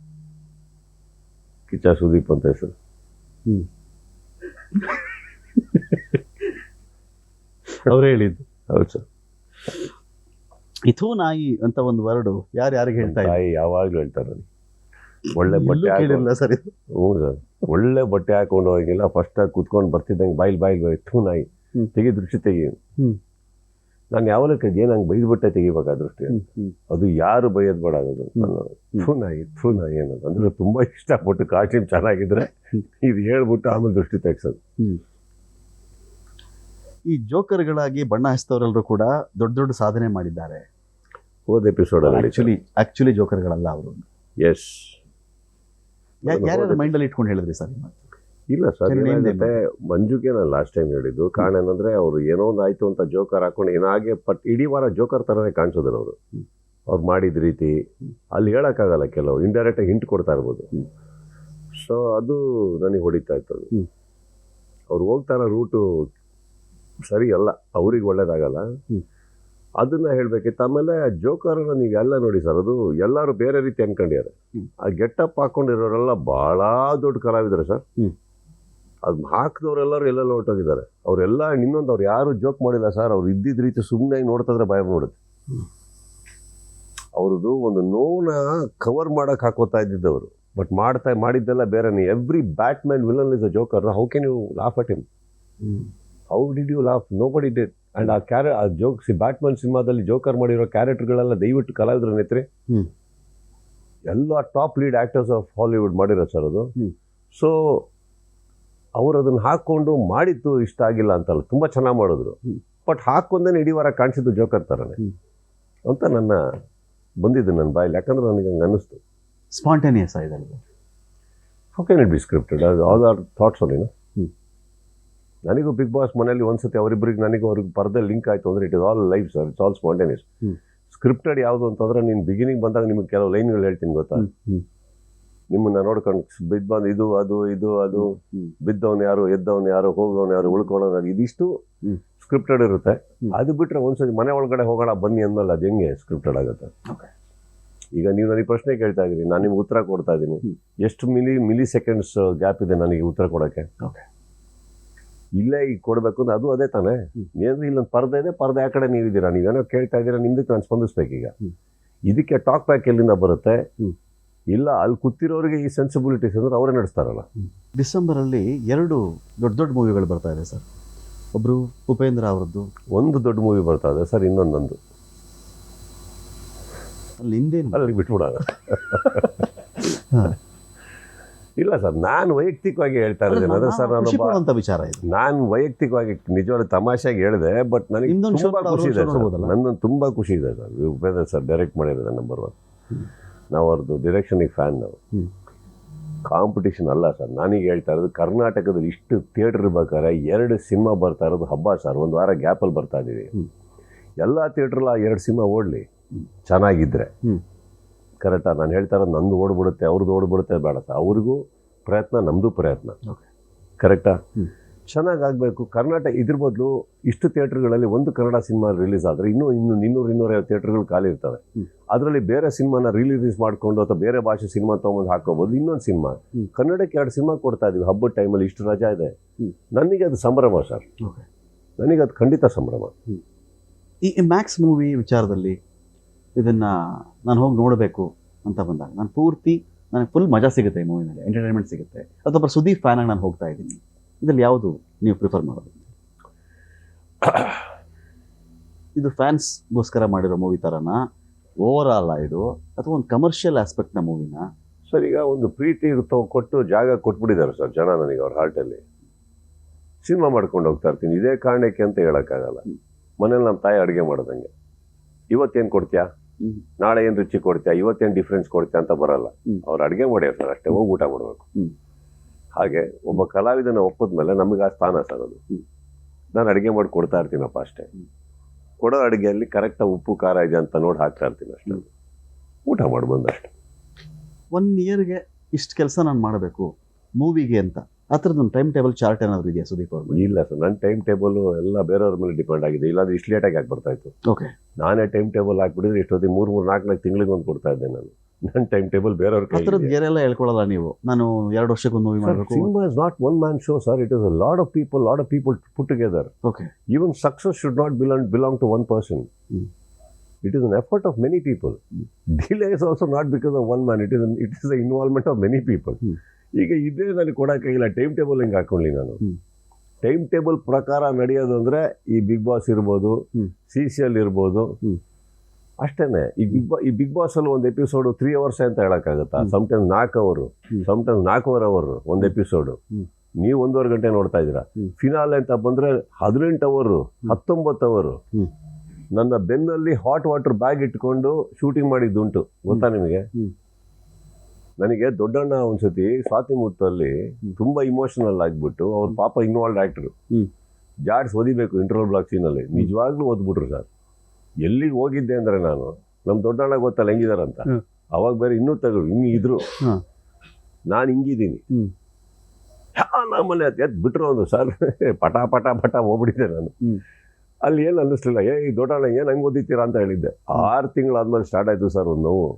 Speaker 2: ಕಿಚ್ಚ ಸುದೀಪ್ ಅಂತ ಹೆಸರು.
Speaker 1: ಅವ್ರು ಹೇಳಿದ್ದು
Speaker 2: ಹೌದು ಸರ್.
Speaker 1: ಇಥೂ ನಾಯಿ ಅಂತ ಒಂದು ವರ್ಡು ಯಾರಿಗೆ ಹೇಳ್ತಾ
Speaker 2: ತಾಯಿ ಯಾವಾಗಲೂ ಹೇಳ್ತಾರೆ ನನಗೆ. ಒಳ್ಳೆ ಬಟ್ಟೆ
Speaker 1: ಹಾಕಿಲ್ಲ ಸರ್ ಇದು.
Speaker 2: ಹ್ಞೂ ಸರ್, ಒಳ್ಳೆ ಬಟ್ಟೆ ಹಾಕೊಂಡು ಹೋಗಿಲ್ಲ, ಫಸ್ಟಾಗಿ ಕೂತ್ಕೊಂಡು ಬರ್ತಿದ್ದಂಗೆ ಬಾಯಿಲ್ ಥೂ ನಾಯಿ ತೆಗಿ, ದೃಷ್ಟಿ ತೆಗಿ. ನಾನು ಯಾವಾಗಲೂ ಏನು ಹಂಗೆ ಬೈದು ಬಟ್ಟೆ ತೆಗಿಬೇಕು ಆ ದೃಷ್ಟಿ. ಅದು ಯಾರು ಬೈಯೋದು ಬೇಡ, ಅದು ಥೂ ನಾಯಿ ಅನ್ನೋದು. ಅಂದರೆ ತುಂಬ ಇಷ್ಟಪಟ್ಟು ಕಾಸ್ಟ್ಯೂಮ್ ಚೆನ್ನಾಗಿದ್ರೆ ಇದು ಹೇಳ್ಬಿಟ್ಟು ಆಮೇಲೆ ದೃಷ್ಟಿ ತೆಗ್ಸೋದು.
Speaker 1: ಈ ಜೋಕರ್ಗಳಾಗಿ ಬಣ್ಣ ಹಚ್ಚಿದವರೆಲ್ಲರೂ ಕೂಡ ದೊಡ್ಡ ದೊಡ್ಡ ಸಾಧನೆ ಮಾಡಿದ್ದಾರೆ.
Speaker 2: ಹೋದ ಎಪಿಸೋಡಲ್ಲಿ
Speaker 1: ಆಕ್ಚುಲಿ ಜೋಕರ್ಗಳಲ್ಲ ಅವರು.
Speaker 2: ಎಸ್,
Speaker 1: ಯಾರ್ಯಾರ ಮೈಂಡಲ್ಲಿ ಇಟ್ಕೊಂಡು ಹೇಳಿದ್ರಿ ಸರ್?
Speaker 2: ಇಲ್ಲ ಸರ್, ಏನಾಗುತ್ತೆ ಮಂಜುಗೆ ನಾನು ಲಾಸ್ಟ್ ಟೈಮ್ ಹೇಳಿದ್ದು ಕಾರಣ ಏನಂದ್ರೆ ಅವರು ಏನೋ ಒಂದು ಆಯ್ತು ಅಂತ ಜೋಕರ್ ಹಾಕೊಂಡು ಏನಾಗೆ ಇಡೀ ವಾರ ಜೋಕರ್ ಥರನೇ ಕಾಣಿಸೋದಿಲ್ಲ ಅವರು. ಅವ್ರು ಮಾಡಿದ ರೀತಿ ಅಲ್ಲಿ ಹೇಳೋಕ್ಕಾಗಲ್ಲ, ಕೆಲವು ಇಂಡೈರೆಕ್ಟಾಗಿ ಹಿಂಟ್ ಕೊಡ್ತಾ ಇರ್ಬೋದು. ಸೊ ಅದು ನನಗೆ ಹೊಡಿತಾ ಇತ್ತು. ಅದು ಅವ್ರು ಹೋಗ್ತಾರ ರೂಟು ಸರಿ ಅಲ್ಲ, ಅವ್ರಿಗೆ ಒಳ್ಳೇದಾಗಲ್ಲ, ಅದನ್ನ ಹೇಳ್ಬೇಕಿತ್ತು. ಆಮೇಲೆ ಜೋಕರ್ನ ನೀವು ಎಲ್ಲ ನೋಡಿ ಸರ್, ಅದು ಎಲ್ಲರೂ ಬೇರೆ ರೀತಿ ಅನ್ಕೊಂಡಿದ್ದಾರೆ. ಆ ಗೆಟಪ್ ಹಾಕೊಂಡಿರೋರೆಲ್ಲ ಭಾಳ ದೊಡ್ಡ ಕಲಾವಿದರು ಸರ್. ಅದು ಹಾಕಿದವರೆಲ್ಲರೂ ಎಲ್ಲೆಲ್ಲ ಹೊರಟೋಗಿದ್ದಾರೆ. ಅವರೆಲ್ಲ ಇನ್ನೊಂದು ಅವ್ರು ಯಾರು ಜೋಕ್ ಮಾಡಿಲ್ಲ ಸರ್. ಅವ್ರು ಇದ್ದಿದ್ದ ರೀತಿ ಸುಮ್ಮನೆ ನೋಡ್ತಿದ್ರೆ ಭಯ ನೋಡುತ್ತೆ. ಅವ್ರದ್ದು ಒಂದು ನೋವನ್ನ ಕವರ್ ಮಾಡಕ್ಕೆ ಹಾಕೋತಾ ಇದ್ದಿದ್ದವರು, ಬಟ್ ಮಾಡಿದ್ದೆಲ್ಲ ಬೇರೆನೇ. Every Batman villain is a joker. How can you laugh at him? How did you laugh? Nobody did. And ಆ ಜೋಕ್ಸ್ ಬ್ಯಾಟ್ಮ್ಯಾನ್ ಸಿನಿಮಾದಲ್ಲಿ ಜೋಕರ್ ಮಾಡಿರೋ ಕ್ಯಾರೆಕ್ಟರ್ಗಳೆಲ್ಲ ದಯವಿಟ್ಟು ಕಲಾವಿದ್ರ ನೆತ್ರಿ ಎಲ್ಲ top lead actors of Hollywood ಮಾಡಿರೋ ಸರ್ ಅದು. ಸೊ ಅವ್ರು ಅದನ್ನು ಹಾಕ್ಕೊಂಡು ಮಾಡಿದ್ದು ಇಷ್ಟ ಆಗಿಲ್ಲ ಅಂತಲ್ಲ, ತುಂಬ ಚೆನ್ನಾಗಿ ಮಾಡಿದ್ರು. ಬಟ್ ಹಾಕೊಂಡೇ ಇಡೀ ವಾರ ಕಾಣಿಸಿದ್ದು ಜೋಕರ್ ಥರನೇ ಅಂತ ಬಂದಿದ್ದು ನನ್ನ ಬಾಯಲ್ಲಿ. ಯಾಕಂದ್ರೆ ನನಗೆ ಹಂಗೆ ಅನ್ನಿಸ್ತು.
Speaker 1: ಸ್ಪಾಂಟೇನಿಯಸ್ ಆಗಿದೆ.
Speaker 2: How can it be scripted? All are thoughts only. ನನಗೂ ಬಿಗ್ ಬಾಸ್ ಮನೆಯಲ್ಲಿ ಒಂದ್ಸತಿ ಅವರಿಬ್ಬರಿಗೆ ನನಗೂ ಅವ್ರಿಗೆ ಪರದೆ ಲಿಂಕ್ ಆಯಿತು ಅಂದರೆ it is all life sir. It's all spontaneous. Scripted ಯಾವುದು ಅಂತಂದ್ರೆ ನೀನು ಬಿಗಿನಿಂಗ್ ಬಂದಾಗ ನಿಮಗೆ ಕೆಲವು ಲೈನ್ಗಳು ಹೇಳ್ತೀನಿ ಗೊತ್ತಾ. ನಿಮ್ಮನ್ನ ನೋಡ್ಕೊಂಡು ಬಂದು ಇದು ಅದು ಇದು ಅದು ಬಿದ್ದವನು ಯಾರು, ಎದ್ದವನು ಯಾರು, ಹೋಗೋನು ಯಾರು, ಉಳ್ಕೊಳ್ಳೋನು ಯಾರು, ಇದಿಷ್ಟು ಸ್ಕ್ರಿಪ್ಟೆಡ್ ಇರುತ್ತೆ. ಅದು ಬಿಟ್ಟರೆ ಒಂದ್ಸತಿ ಮನೆ ಒಳಗಡೆ ಹೋಗೋಣ ಬನ್ನಿ ಅಂದಮೇಲೆ ಅದು ಹೆಂಗೆ ಸ್ಕ್ರಿಪ್ಟೆಡ್ ಆಗುತ್ತೆ? ಈಗ ನೀವು ನನಗೆ ಪ್ರಶ್ನೆ ಕೇಳ್ತಾ ಇದ್ದೀನಿ, ನಾನು ನಿಮ್ಗೆ ಉತ್ತರ ಕೊಡ್ತಾ ಇದ್ದೀನಿ. ಎಷ್ಟು ಮಿಲಿ ಸೆಕೆಂಡ್ಸ್ ಗ್ಯಾಪ್ ಇದೆ ನನಗೆ ಉತ್ತರ ಕೊಡೋಕ್ಕೆ? ಇಲ್ಲೇ ಈಗ ಕೊಡಬೇಕು ಅಂದ್ರೆ ಅದು ಅದೇ ತಾನೇ. ಏನ್ರಿ ಇಲ್ಲೊಂದು ಪರದೆ ಇದೆ, ಪರದೆ ಆ ಕಡೆ ನೀವಿದ್ದೀರಾ, ನೀವೇನೋ ಕೇಳ್ತಾ ಇದ್ದೀರಾ, ನಿಮ್ದಕ್ಕೆ ನಾನು ಸ್ಪಂದಿಸ್ಬೇಕೀಗ. ಇದಕ್ಕೆ ಟಾಕ್ ಬ್ಯಾಕ್ ಎಲ್ಲಿಂದ ಬರುತ್ತೆ? ಇಲ್ಲ, ಅಲ್ಲಿ ಕೂತಿರೋರಿಗೆ ಈ ಸೆನ್ಸಿಬಿಲಿಟೀಸ್ ಅಂದ್ರೆ ಅವರೇ ನಡೆಸ್ತಾರಲ್ಲ.
Speaker 1: ಡಿಸೆಂಬರಲ್ಲಿ 2 ದೊಡ್ಡ ದೊಡ್ಡ ಮೂವಿಗಳು ಬರ್ತಾ ಇದೆ ಸರ್. ಒಬ್ರು ಉಪೇಂದ್ರ ಅವರದ್ದು
Speaker 2: ಒಂದು ದೊಡ್ಡ ಮೂವಿ ಬರ್ತಾ ಇದೆ ಸರ್, ಇನ್ನೊಂದೊಂದು
Speaker 1: ಅಲ್ಲಿ ಹಿಂದೇನು
Speaker 2: ಅಲ್ಲಿ ಬಿಟ್ಬಿಡೋಣ. ಇಲ್ಲ ಸರ್, ನಾನು ವೈಯಕ್ತಿಕವಾಗಿ ಹೇಳ್ತಾ ಇರೋದೇನು ಅದೇ ಸರ್.
Speaker 1: ವಿಚಾರ ಇದು.
Speaker 2: ನಾನು ವೈಯಕ್ತಿಕವಾಗಿ ನಿಜವಾದ ತಮಾಷೆಯಾಗಿ ಹೇಳಿದೆ, ಬಟ್ ನನಗೆ ತುಂಬ ಖುಷಿ ಇದೆ ಸರ್. ನನ್ನೊಂದು ತುಂಬ ಖುಷಿ ಇದೆ ಸರ್. ಉಪೇಂದ್ರ ಸರ್ ಡೈರೆಕ್ಟ್ ಮಾಡಿರೋದು ನಂಬರ್ 1. ನಾವು ಅವ್ರದ್ದು ಡಿರೆಕ್ಷನಿಗೆ ಫ್ಯಾನ್. ನಾವು ಕಾಂಪಿಟೇಷನ್ ಅಲ್ಲ ಸರ್. ನಾನೀಗ ಹೇಳ್ತಾ ಇರೋದು ಕರ್ನಾಟಕದಲ್ಲಿ ಇಷ್ಟು ಥಿಯೇಟರ್ ಇರ್ಬೇಕಾದ್ರೆ 2 ಸಿನಿಮಾ ಬರ್ತಾ ಇರೋದು ಹಬ್ಬ ಸರ್. ಒಂದು ವಾರ ಗ್ಯಾಪಲ್ಲಿ ಬರ್ತಾ ಇದ್ದೀವಿ. ಎಲ್ಲ ಥಿಯೇಟ್ರಲ್ಲ 2 ಸಿನಿಮಾ ಓಡಲಿ ಚೆನ್ನಾಗಿದ್ದರೆ ಕರೆಕ್ಟಾ. ನಾನು ಹೇಳ್ತಾ ಇರೋದು ನಂದು ಓಡ್ಬಿಡುತ್ತೆ, ಅವ್ರದ್ದು ಓಡ್ಬಿಡುತ್ತೆ ಬೇಡ ಸರ್. ಅವ್ರಿಗೂ ಪ್ರಯತ್ನ, ನಮ್ಮದು ಪ್ರಯತ್ನ, ಕರೆಕ್ಟಾ. ಚೆನ್ನಾಗಾಗಬೇಕು ಕರ್ನಾಟಕ. ಇದ್ರ ಬದಲು ಇಷ್ಟು ಥಿಯೇಟ್ರ್ಗಳಲ್ಲಿ ಒಂದು ಕನ್ನಡ ಸಿನಿಮಾ ರಿಲೀಸ್ ಆದರೆ ಇನ್ನೂ 200-250 ಥಿಯೇಟ್ರ್ಗಳು ಖಾಲಿ ಇರ್ತವೆ. ಅದರಲ್ಲಿ ಬೇರೆ ಸಿನಿಮಾನ ರಿಲೀಸ್ ಮಾಡಿಕೊಂಡು ಅಥವಾ ಬೇರೆ ಭಾಷೆ ಸಿನಿಮಾ ತೊಗೊಂಡು ಹಾಕೋಬೋದು. ಇನ್ನೊಂದು ಸಿನಿಮಾ ಕನ್ನಡಕ್ಕೆ 2 ಸಿನಿಮಾ ಕೊಡ್ತಾ ಇದ್ದೀವಿ ಹಬ್ಬದ ಟೈಮಲ್ಲಿ. ಇಷ್ಟು ರಜಾ ಇದೆ. ನನಗೆ ಅದು ಸಂಭ್ರಮ ಸರ್. ನನಗೆ ಅದು ಖಂಡಿತ ಸಂಭ್ರಮ.
Speaker 1: ಈ ಮ್ಯಾಕ್ಸ್ ಮೂವಿ ವಿಚಾರದಲ್ಲಿ ಇದನ್ನು ನಾನು ಹೋಗಿ ನೋಡಬೇಕು ಅಂತ ಬಂದಾಗ ನನಗೆ ಫುಲ್ ಮಜಾ ಸಿಗುತ್ತೆ. ಈ ಮೂವಿನಲ್ಲಿ ಎಂಟರ್ಟೈನ್ಮೆಂಟ್ ಸಿಗುತ್ತೆ. ಅಥವಾ ಸುದೀಪ್ ಫ್ಯಾನಾಗಿ ನಾನು ಹೋಗ್ತಾ ಇದ್ದೀನಿ. ಇದರಲ್ಲಿ ಯಾವುದು ನೀವು ಪ್ರಿಫರ್ ಮಾಡೋದು? ಇದು ಫ್ಯಾನ್ಸ್ಗೋಸ್ಕರ ಮಾಡಿರೋ ಮೂವಿ ಥರನಾ, ಓವರ್ ಆಲ್ ಇದು, ಅಥವಾ ಒಂದು ಕಮರ್ಷಿಯಲ್ ಆಸ್ಪೆಕ್ಟ್ನ ಮೂವಿನ?
Speaker 2: ಸರ್, ಈಗ ಒಂದು ಪ್ರೀತಿ ಕೊಟ್ಟು ಜಾಗ ಕೊಟ್ಬಿಟ್ಟಿದ್ದಾರೆ ಸರ್ ಜನ ನನಗೆ ಅವ್ರ ಹಾರ್ಟಲ್ಲಿ. ಸಿನಿಮಾ ಮಾಡ್ಕೊಂಡು ಹೋಗ್ತಾ ಇರ್ತೀನಿ ಇದೇ ಕಾರಣಕ್ಕೆ ಅಂತ ಹೇಳೋಕ್ಕಾಗಲ್ಲ. ಮನೇಲಿ ನಮ್ಮ ತಾಯಿ ಅಡುಗೆ ಮಾಡೋದಂಗೆ, ಇವತ್ತೇನು ಕೊಡ್ತೀಯಾ, ನಾಳೆ ಏನು ರುಚಿ ಕೊಡ್ತೀಯಾ, ಇವತ್ತೇನು ಡಿಫ್ರೆನ್ಸ್ ಕೊಡ್ತೀಯಾ ಅಂತ ಬರಲ್ಲ. ಅವ್ರು ಅಡುಗೆ ಮಾಡ್ಯಾರ ಸರ್, ಅಷ್ಟೇ, ಹೋಗಿ ಊಟ ಮಾಡಬೇಕು. ಹಾಗೆ ಒಬ್ಬ ಕಲಾವಿದನ ಒಪ್ಪದ್ಮೇಲೆ ನಮಗೆ ಆ ಸ್ಥಾನ ಸರ್ ಅದು. ನಾನು ಅಡುಗೆ ಮಾಡಿ ಕೊಡ್ತಾ ಇರ್ತೀನಪ್ಪ ಅಷ್ಟೇ. ಕೊಡೋ ಅಡುಗೆಯಲ್ಲಿ ಕರೆಕ್ಟಾಗಿ ಉಪ್ಪು ಖಾರ ಇದೆ ಅಂತ ನೋಡಿ ಹಾಕ್ತಾ ಇರ್ತೀನಿ ಅಷ್ಟೇ. ಊಟ ಮಾಡಿ ಬಂದಷ್ಟೆ.
Speaker 1: 1 ಇಯರ್ಗೆ ಇಷ್ಟು ಕೆಲಸ ನಾನು ಮಾಡಬೇಕು ಮೂವಿಗೆ ಅಂತ ಆ ಥರದ್ದು ಒಂದು ಟೈಮ್ ಟೇಬಲ್ ಚಾರ್ಟ್ ಏನಾದರೂ ಇದೆಯಾ ಸುದೀಪ್ ಅವ್ರು?
Speaker 2: ಇಲ್ಲ ಸರ್, ನನ್ನ ಟೈಮ್ ಟೇಬಲ್ ಎಲ್ಲ ಬೇರೆಯವ್ರ ಮೇಲೆ ಡಿಪೆಂಡ್ ಆಗಿದೆ. ಇಲ್ಲಾಂದ್ರೆ ಇಷ್ಟು ಲೇಟಾಗಿ ಹಾಕಿ ಬರ್ತಾ ಇತ್ತು.
Speaker 1: ಓಕೆ,
Speaker 2: ನಾನೇ ಟೈಮ್ ಟೇಬಲ್ ಹಾಕ್ಬಿಟ್ಟಿದ್ರೆ ಇಷ್ಟೊತ್ತಿಗೆ 3-4 ತಿಂಗಳಿಗೆ ಒಂದು ಕೊಡ್ತಾ ಇದ್ದೆ ನಾನು. ನನ್ನ ಟೈಮ್ ಟೇಬಲ್ ಬೇರೆಯವ್ರ ಕೈ.
Speaker 1: ಗೆರೆಲ್ಲ ಹೇಳ್ಕೊಳ್ಳಲ್ಲ ನೀವು, ನಾನು 2 ವರ್ಷಕ್ಕೆ ಒಂದು ಮೂವಿ ಮಾಡಬೇಕು?
Speaker 2: Cinema is not one man show sir. It is a lot of people put together.
Speaker 1: Okay,
Speaker 2: even success should not belong to one person. It is an effort of many people. Delay is also not because of one man. It is the involvement of many people. ಈಗ ಇದೇ ನನಗೆ ಕೊಡೋಕ್ಕಾಗಿಲ್ಲ. Time table ಹೆಂಗೆ ಹಾಕೊಳ್ಳಿ ನಾನು? Time table ಪ್ರಕಾರ ನಡೆಯೋದು ಅಂದರೆ ಈ ಬಿಗ್ ಬಾಸ್ ಇರ್ಬೋದು, CCL ಇರ್ಬೋದು, ಅಷ್ಟೇನೆ. ಈ ಬಿಗ್ ಬಾಸ್ ಅಲ್ಲಿ ಒಂದು ಎಪಿಸೋಡು 3 hours ಅಂತ ಹೇಳೋಕ್ಕಾಗತ್ತಾ? ಸಮ್ಟೈಮ್ಸ್ 4 hours, ಸಮ್ಟೈಮ್ಸ್ 4.25 hours ಒಂದು ಎಪಿಸೋಡು. ನೀವು 1.5 ಗಂಟೆ ನೋಡ್ತಾ ಇದ್ದೀರಾ. ಫಿನಾಲೆ ಅಂತ ಬಂದರೆ 18 ಅವರು 19 ಅವರು. ನನ್ನ ಬೆನ್ನಲ್ಲಿ ಹಾಟ್ ವಾಟರ್ ಬ್ಯಾಗ್ ಇಟ್ಕೊಂಡು ಶೂಟಿಂಗ್ ಮಾಡಿದ್ದುಂಟು, ಗೊತ್ತಾ ನಿಮಗೆ? ನನಗೆ ದೊಡ್ಡಣ್ಣ ಒಂದ್ಸತಿ ಸ್ವಾತಿ ಮುತ್ತಲ್ಲಿ ತುಂಬ ಇಮೋಷನಲ್ ಆಗಿಬಿಟ್ಟು, ಅವ್ರ ಪಾಪ ಇನ್ವಾಲ್ಡ್ ಆ್ಯಕ್ಟ್ರು ಜಾಡ್ಸ್ ಓದಿಬೇಕು ಇಂಟರ್ವಲ್ ಬ್ಲಾಕ್ ಸೀನಲ್ಲಿ, ನಿಜವಾಗ್ಲೂ ಓದ್ಬಿಟ್ರು ಸರ್. ಎಲ್ಲಿಗೆ ಹೋಗಿದ್ದೆ ಅಂದರೆ ನಾನು, ನಮ್ಮ ದೊಡ್ಡಣ್ಣ ಗೊತ್ತಲ್ಲ ಹೆಂಗಿದಾರಂತ, ಅವಾಗ ಬೇರೆ ಇನ್ನೂ ಹಿಂಗೆ ಇದ್ರು, ನಾನು ಹಿಂಗಿದ್ದೀನಿ. ನಮ್ಮಲ್ಲಿ ಎದ್ದು ಬಿಟ್ಟರು ಒಂದು ಸರ್, ಪಟ ಪಟ ಪಟ ಹೋಗ್ಬಿಟ್ಟಿದ್ದೆ ನಾನು. ಅಲ್ಲಿ ಏನು ಅನ್ನಿಸ್ಲಿಲ್ಲ, ಈ ದೊಡ್ಡಣ್ಣ ಏನು ಹಂಗೆ ಓದಿತೀರಾ ಅಂತ ಹೇಳಿದ್ದೆ. 6 ತಿಂಗಳಾದ್ಮೇಲೆ ಸ್ಟಾರ್ಟ್ ಆಯಿತು ಸರ್ ಒಂದು ನೋವು.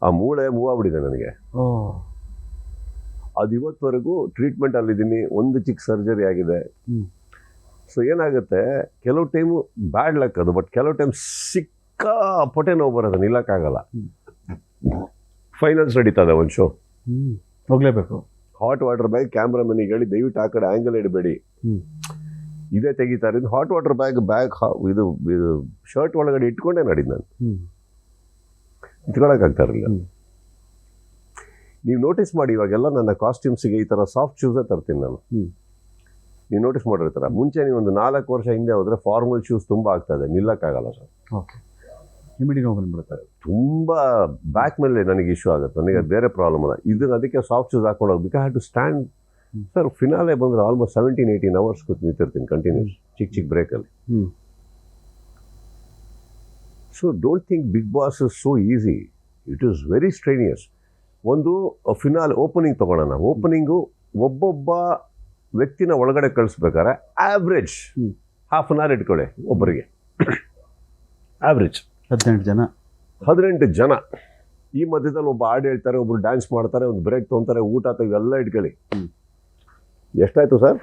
Speaker 2: ಆ ಮೂಳೆ ಮೂವ್ ಆಗ್ಬಿಟ್ಟಿದೆ ನನಗೆ. ಅದು ಇವತ್ತವರೆಗೂ ಟ್ರೀಟ್ಮೆಂಟಲ್ಲಿದ್ದೀನಿ. ಒಂದು ಚಿಕ್ಕ ಸರ್ಜರಿ ಆಗಿದೆ. ಸೊ ಏನಾಗುತ್ತೆ, ಕೆಲವು ಟೈಮು ಬ್ಯಾಡ್ ಲಕ್ ಅದು, ಬಟ್ ಕೆಲವು ಟೈಮ್ ಸಿಕ್ಕಾಪಟ್ಟೆ ನೋವು ಬರೋದು, ನಿಲ್ಲಕ್ಕಾಗಲ್ಲ. ಫೈನಲ್ಸ್ ನಡೀತದೆ ಒಂದು ಶೋ,
Speaker 1: ಹೋಗ್ಲೇಬೇಕು.
Speaker 2: ಹಾಟ್ ವಾಟರ್ ಬ್ಯಾಗ್ ಕ್ಯಾಮ್ರಾಮನಿಗೆ ಹೇಳಿ ದಯವಿಟ್ಟು ಆ ಕಡೆ ಆ್ಯಂಗಲ್ ಇಡಬೇಡಿ, ಇದೇ ತೆಗಿತಾರೆ. ಹಾಟ್ ವಾಟರ್ ಬ್ಯಾಗ್ ಇದು ಶರ್ಟ್ ಒಳಗಡೆ ಇಟ್ಕೊಂಡೇ ನಡೀದು ನಾನು, ಇಟ್ಕೊಳಕ್ಕಾಗ್ತಾ ಇರಲಿಲ್ಲ. ನೀವು ನೋಟಿಸ್ ಮಾಡಿ, ಇವಾಗೆಲ್ಲ ನನ್ನ ಕಾಸ್ಟ್ಯೂಮ್ಸಿಗೆ ಈ ಥರ ಸಾಫ್ಟ್ ಶೂಸೇ ತರ್ತೀನಿ ನಾನು. ನೀವು ನೋಟಿಸ್ ಮಾಡಿರ್ತೀರ, ಮುಂಚೆ ನೀವು ಒಂದು 4 ವರ್ಷ ಹಿಂದೆ ಹೋದರೆ ಫಾರ್ಮಲ್ ಶೂಸ್ ತುಂಬ ಆಗ್ತಾಯಿದೆ, ನಿಲ್ಲಕ್ಕಾಗಲ್ಲ ಸರ್.
Speaker 1: ಓಕೆ, ಇಮಿಡಿಯೇಟ್ ಹೋಗಿ ಬಂದ್ಬಿಡ್ತಾರೆ.
Speaker 2: ತುಂಬ ಬ್ಯಾಕ್ ಮೇಲೆ ನನಗೆ ಇಶ್ಯೂ ಆಗುತ್ತೆ, ನನಗೆ ಅದು ಬೇರೆ ಪ್ರಾಬ್ಲಮ್ ಅಲ್ಲ. ಇದನ್ನು ಅದಕ್ಕೆ ಸಾಫ್ಟ್ ಶೂಸ್ ಹಾಕೊಂಡು ಹೋಗ್ಬೇಕು. Have to stand sir. Finale ಬಂದರೆ ಆಲ್ಮೋಸ್ಟ್ 17-18 ಅವರ್ಸ್ ಕೂತು ನಿಂತಿರ್ತೀನಿ ಕಂಟಿನ್ಯೂಸ್, ಚಿಕ್ಕ ಬ್ರೇಕಲ್ಲಿ. So don't think Bigg Boss is so easy, it is very strenuous. ಒಂದು ಫಿನಾಲ್ ಓಪನಿಂಗ್ ತೊಗೊಳ್ಳೋಣ. ಓಪನಿಂಗು ಒಬ್ಬೊಬ್ಬ ವ್ಯಕ್ತಿನ ಒಳಗಡೆ ಕಳಿಸ್ಬೇಕಾದ್ರೆ ಆವ್ರೇಜ್ ಹಾಫ್ ಅನ್ ಅವರ್ ಇಟ್ಕೊಳ್ಳಿ ಒಬ್ಬರಿಗೆ, ಆವ್ರೇಜ್ 18 ಜನ. ಈ ಮಧ್ಯದಲ್ಲಿ ಒಬ್ಬ ಹಾಡು ಹೇಳ್ತಾರೆ, ಒಬ್ರು ಡ್ಯಾನ್ಸ್ ಮಾಡ್ತಾರೆ, ಒಂದು ಬ್ರೇಕ್ ತೊಗೊತಾರೆ, ಊಟ ಇವೆಲ್ಲ ಇಟ್ಕೊಳ್ಳಿ. ಎಷ್ಟಾಯಿತು ಸರ್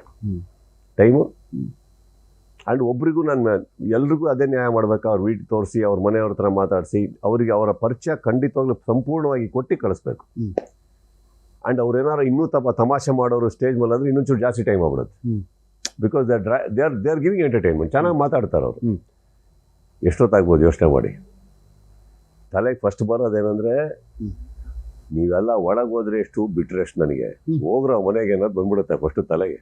Speaker 2: ಟೈಮು? ಆ್ಯಂಡ್ ಒಬ್ರಿಗೂ ನಾನು ಎಲ್ರಿಗೂ ಅದೇ ನ್ಯಾಯ ಮಾಡಬೇಕಾ? ಅವ್ರ ವೀಟ್ ತೋರಿಸಿ, ಅವ್ರ ಮನೆಯವ್ರ ಹತ್ರ ಮಾತಾಡಿಸಿ, ಅವರಿಗೆ ಅವರ ಪರಿಚಯ ಖಂಡಿತವಾಗ್ಲೂ ಸಂಪೂರ್ಣವಾಗಿ ಕೊಟ್ಟು ಕಳಿಸ್ಬೇಕು. ಆ್ಯಂಡ್ ಅವ್ರೇನಾರು ಇನ್ನೂ ತಮಾಷೆ ಮಾಡೋರು ಸ್ಟೇಜ್ ಮೇಲೆ ಅಂದರೆ ಇನ್ನೊಂಚೂರು ಜಾಸ್ತಿ ಟೈಮ್ ಆಗ್ಬಿಡುತ್ತೆ. Because they are giving entertainment. ಚೆನ್ನಾಗಿ ಮಾತಾಡ್ತಾರೆ ಅವರು. ಎಷ್ಟೊತ್ತಾಗ್ಬೋದು ಯೋಚನೆ ಮಾಡಿ. ತಲೆಗೆ ಫಸ್ಟ್ ಬರೋದೇನೆಂದರೆ, ನೀವೆಲ್ಲ ಒಳಗೆ ಹೋದ್ರೆ ಎಷ್ಟು, ಬಿಟ್ಟರೆ ಎಷ್ಟು, ನನಗೆ ಹೋಗ್ರೋ ಮನೆಗೆ ಅನ್ನೋದು ಬಂದ್ಬಿಡುತ್ತೆ ಫಸ್ಟು ತಲೆಗೆ.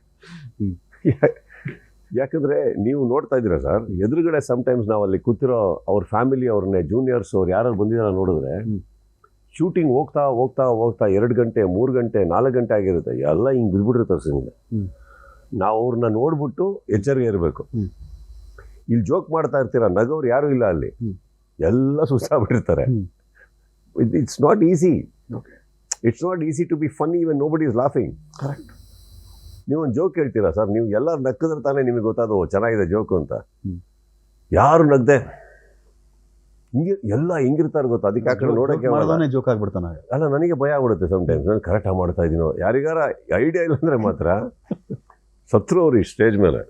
Speaker 2: ಯಾಕಂದರೆ ನೀವು ನೋಡ್ತಾ ಇದ್ದೀರಾ ಸರ್, ಎದುರುಗಡೆ ಸಮ್ಟೈಮ್ಸ್ ನಾವು ಅಲ್ಲಿ ಕೂತಿರೋ ಅವ್ರ ಫ್ಯಾಮಿಲಿ, ಅವ್ರನ್ನೇ ಜೂನಿಯರ್ಸ್ ಅವ್ರು ಯಾರು ಬಂದಿದ್ದಾರ ನೋಡಿದ್ರೆ, ಶೂಟಿಂಗ್ ಹೋಗ್ತಾ 2 ಗಂಟೆ 3 ಗಂಟೆ 4 ಗಂಟೆ ಆಗಿರುತ್ತೆ, ಎಲ್ಲ ಹಿಂಗೆ ಬಿದ್ದುಬಿಟ್ಟಿರ್ತಾರೆ ಸಿಂಗ್. ನಾವು ಅವ್ರನ್ನ ನೋಡ್ಬಿಟ್ಟು ಎಚ್ಚರಿಕೆ ಇರಬೇಕು. ಇಲ್ಲಿ ಜೋಕ್ ಮಾಡ್ತಾ ಇರ್ತೀರ, ನಗೋರು ಯಾರೂ ಇಲ್ಲ ಅಲ್ಲಿ, ಎಲ್ಲ ಸುಸ್ತಾಗ್ಬಿಟ್ಟಿರ್ತಾರೆ. It's not easy. It's not easy to be funny when nobody is laughing.
Speaker 1: Correct.
Speaker 2: ನೀವೊಂದು ಜೋಕ್ ಹೇಳ್ತೀರಾ ಸರ್, ನೀವು ಎಲ್ಲರೂ ನಕ್ಕಿದ್ರೆ ತಾನೇ ನಿಮಗೆ ಗೊತ್ತಾದೋ ಚೆನ್ನಾಗಿದೆ ಜೋಕು ಅಂತ. ಯಾರು ನಗ್ದೆ ಹಿಂಗೆ ಎಲ್ಲ ಹೆಂಗಿರ್ತಾರೆ ಗೊತ್ತಾ? ಅದಕ್ಕೆ ಆ ಕಡೆ ನೋಡೋಕ್ಕೆ
Speaker 1: ಜೋಕ್ ಆಗ್ಬಿಡ್ತಾನೆ.
Speaker 2: ಅಲ್ಲ, ನನಗೆ ಭಯ ಆಗ್ಬಿಡುತ್ತೆ ಸಮ್ಟೈಮ್ಸ್. ನಾನು ಕರೆಕ್ಟಾಗಿ ಮಾಡ್ತಾ ಇದ್ದೀನೋ, ಯಾರಿಗಾರ ಐಡಿಯಾ ಇಲ್ಲ ಅಂದರೆ ಮಾತ್ರ ಸತ್ರು ಅವ್ರು ಈ ಸ್ಟೇಜ್ ಮೇಲೆ.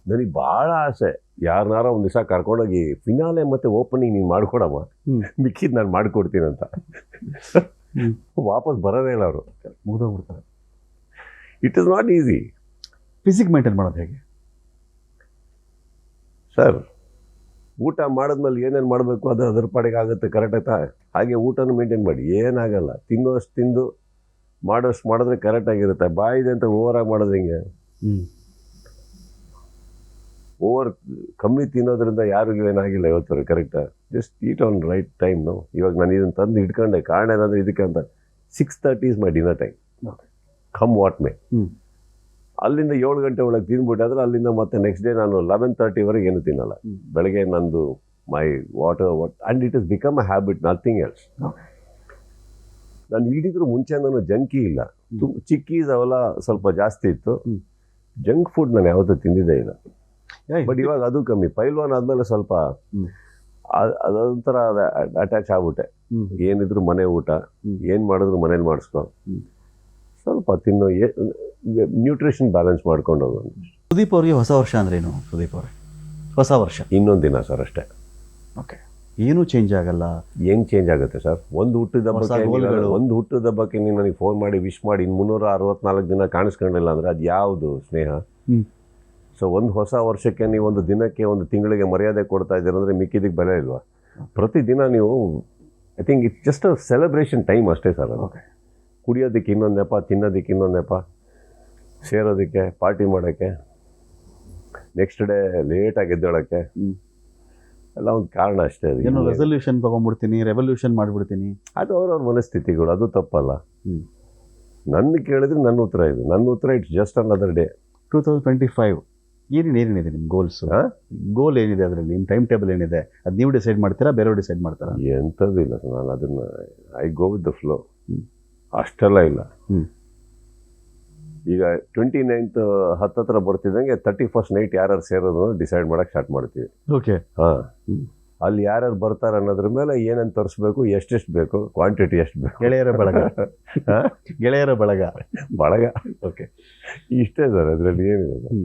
Speaker 2: ನನಗೆ ಭಾಳ ಆಸೆ, ಯಾರನ್ನಾರ ಒಂದು ದಿವಸ ಕರ್ಕೊಂಡೋಗಿ ಫಿನಾಲೆ ಮತ್ತು ಓಪನಿಂಗ್ ನೀನು ಮಾಡ್ಕೊಡಮ್ಮ, ಮಿಕ್ಕಿದ್ದು ನಾನು ಮಾಡಿಕೊಡ್ತೀನಿ ಅಂತ. ವಾಪಸ್ ಬರೋದೇ ಇಲ್ಲ ಅವರು,
Speaker 1: ಮುಗಿದೋಗ್ಬಿಡ್ತಾರೆ.
Speaker 2: It is not easy.
Speaker 1: Physique maintain ಮಾಡೋದು ಹೇಗೆ
Speaker 2: ಸರ್? ಊಟ ಮಾಡಿದ್ಮೇಲೆ ಏನೇನು ಮಾಡಬೇಕು ಅದು ಅದ್ರ ಪಾಡಿಗೆ ಆಗುತ್ತೆ, ಕರೆಕ್ಟ್ ಆಯ್ತಾ? ಹಾಗೆ ಊಟನೂ ಮೇಂಟೈನ್ ಮಾಡಿ, ಏನಾಗಲ್ಲ. ತಿನ್ನೋಷ್ಟು ತಿಂದು ಮಾಡೋಷ್ಟು ಮಾಡಿದ್ರೆ ಕರೆಕ್ಟಾಗಿರುತ್ತೆ. ಬಾಯಿದೆ ಅಂತ ಓವರಾಗಿ ಮಾಡಿದ್ರೆ ಹಿಂಗೆ ಓವರ್ ಕಮ್ಮಿ ತಿನ್ನೋದ್ರಿಂದ ಯಾರಿಗೂ ಏನಾಗಿಲ್ಲ ಇವತ್ತವರೆಗೆ. ಕರೆಕ್ಟಾ? Just eat on right time. ನಾವು ಇವಾಗ ನಾನು ಇದನ್ನು ತಂದು ಇಟ್ಕೊಂಡೆ, ಕಾರಣ ಏನಾದರೂ ಇದಕ್ಕೆ ಅಂತ 6:30 is my dinner time, come what May. ಅಲ್ಲಿಂದ 7 ಗಂಟೆ ಒಳಗೆ ತಿಂದ್ಬಿಟ್ಟಾದ್ರೆ ಅಲ್ಲಿಂದ ಮತ್ತೆ ನೆಕ್ಸ್ಟ್ ಡೇ ನಾನು 11:30ವರೆಗೆ ಏನು ತಿನ್ನಲ್ಲ. ಬೆಳಗ್ಗೆ ನಂದು my water and it is become a habit, nothing else. ನಾನು ಇಲ್ದಿದ್ರು ಮುಂಚೆ ನಾನು ಜಂಕಿ ಇಲ್ಲ, ಚಿಕ್ಕೀಸ್ ಅವೆಲ್ಲ ಸ್ವಲ್ಪ ಜಾಸ್ತಿ ಇತ್ತು. ಜಂಕ್ ಫುಡ್ ನಾನು ಯಾವತ್ತೂ ತಿಂದಿದ್ದೇ ಇಲ್ಲ. ಬಟ್ ಇವಾಗ ಅದು ಕಮ್ಮಿ. ಪೈಲ್ವಾನ್ ಆದಮೇಲೆ ಸ್ವಲ್ಪ ಅದೊಂಥರ ಅಟ್ಯಾಚ್ ಆಗ್ಬಿಟ್ಟೆ. ಏನಿದ್ರು ಮನೆ ಊಟ, ಏನು ಮಾಡಿದ್ರು ಮನೇಲಿ ಮಾಡಿಸ್ಕೊ, ಸ್ವಲ್ಪ ತಿನ್ನೋ, ನ್ಯೂಟ್ರಿಷನ್ ಬ್ಯಾಲೆನ್ಸ್ ಮಾಡ್ಕೊಂಡು ಹೋಗೋದು.
Speaker 1: ಸುದೀಪ್ ಅವ್ರಿಗೆ ಹೊಸ ವರ್ಷ ಅಂದ್ರೇನು? ಸುದೀಪ್ ಅವ್ರಿಗೆ ಹೊಸ ವರ್ಷ
Speaker 2: ಇನ್ನೊಂದು ದಿನ ಸರ್, ಅಷ್ಟೇ.
Speaker 1: ಓಕೆ, ಏನೂ ಚೇಂಜ್ ಆಗಲ್ಲ.
Speaker 2: ಏನು ಚೇಂಜ್ ಆಗುತ್ತೆ ಸರ್? ಒಂದು ಹುಟ್ಟಿದ ಹಬ್ಬಕ್ಕೆ ನೀನು ನನಗೆ ಫೋನ್ ಮಾಡಿ ವಿಶ್ ಮಾಡಿ ಇನ್ನು 364 ದಿನ ಕಾಣಿಸ್ಕೊಂಡಿಲ್ಲ ಅಂದರೆ ಅದು ಯಾವುದು ಸ್ನೇಹ? ಸೊ ಒಂದು ಹೊಸ ವರ್ಷಕ್ಕೆ ನೀವು ಒಂದು ದಿನಕ್ಕೆ, ಒಂದು ತಿಂಗಳಿಗೆ ಮರ್ಯಾದೆ ಕೊಡ್ತಾ ಇದ್ದೀರಂದರೆ ಮಿಕ್ಕಿದ್ದಕ್ಕೆ ಬೆಲೆ ಇಲ್ವಾ? ಪ್ರತಿದಿನ ನೀವು, I think it's just a celebration time ಅಷ್ಟೇ ಸರ್ ಅದು. ಕುಡಿಯೋದಕ್ಕೆ ಇನ್ನೊಂದು ನೆಪ, ತಿನ್ನೋದಕ್ಕೆ ಇನ್ನೊಂದು ನೆಪ, ಸೇರೋದಕ್ಕೆ, ಪಾರ್ಟಿ ಮಾಡೋಕ್ಕೆ, ನೆಕ್ಸ್ಟ್ ಡೇ ಲೇಟಾಗಿ ಎದ್ದೇಳೋಕ್ಕೆ, ಎಲ್ಲ ಒಂದು ಕಾರಣ ಅಷ್ಟೇ. ಅದು
Speaker 1: ಏನೋ ರೆಸಲ್ಯೂಷನ್ ತೊಗೊಂಡ್ಬಿಡ್ತೀನಿ, ರೆವಲ್ಯೂಷನ್ ಮಾಡಿಬಿಡ್ತೀನಿ.
Speaker 2: ಅದು ಅವ್ರವ್ರ ಮನಸ್ಥಿತಿಗಳು, ಅದು ತಪ್ಪಲ್ಲ. ನನ್ನ ಕೇಳಿದ್ರೆ ನನ್ನ ಉತ್ತರ ಇದು. ನನ್ನ ಉತ್ತರ ಇಟ್ಸ್ ಜಸ್ಟ್ ಅನದರ್ ಡೇ.
Speaker 1: 2025 ಏನೇನಿದೆ ನಿಮ್ಮ ಗೋಲ್ಸು? ಗೋಲ್ ಏನಿದೆ ಅದರಲ್ಲಿ? ನಿಮ್ಮ ಟೈಮ್ ಟೇಬಲ್ ಏನಿದೆ? ಅದು ನೀವು ಡಿಸೈಡ್ ಮಾಡ್ತೀರಾ, ಬೇರೆಯವ್ರು ಡಿಸೈಡ್ ಮಾಡ್ತಾರಾ?
Speaker 2: ಎಂಥದ್ದು ಇಲ್ಲ ಸರ್, ನಾನು ಅದನ್ನು I go with the flow. ಅಷ್ಟೆಲ್ಲ ಇಲ್ಲ. ಈಗ 29th ಹತ್ತತ್ರ ಬರ್ತಿದ್ದಂಗೆ 31st ನೈಟ್ ಯಾರು ಸೇರೋದು ಡಿಸೈಡ್ ಮಾಡೋಕ್ಕೆ ಸ್ಟಾರ್ಟ್ ಮಾಡ್ತೀವಿ.
Speaker 1: ಓಕೆ.
Speaker 2: ಹಾಂ, ಅಲ್ಲಿ ಯಾರ್ಯಾರು ಬರ್ತಾರೆ ಅನ್ನೋದ್ರ ಮೇಲೆ ಏನೇನು ತರಿಸ್ಬೇಕು, ಎಷ್ಟೆಷ್ಟು ಬೇಕು, ಕ್ವಾಂಟಿಟಿ ಎಷ್ಟು ಬೇಕು.
Speaker 1: ಗೆಳೆಯರ ಬಳಗ. ಗೆಳೆಯರ ಬಳಗ.
Speaker 2: ಬಳಗ.
Speaker 1: ಓಕೆ,
Speaker 2: ಇಷ್ಟೇ ಸರ್, ಅದರಲ್ಲಿ ಏನಿದೆ ಸರ್.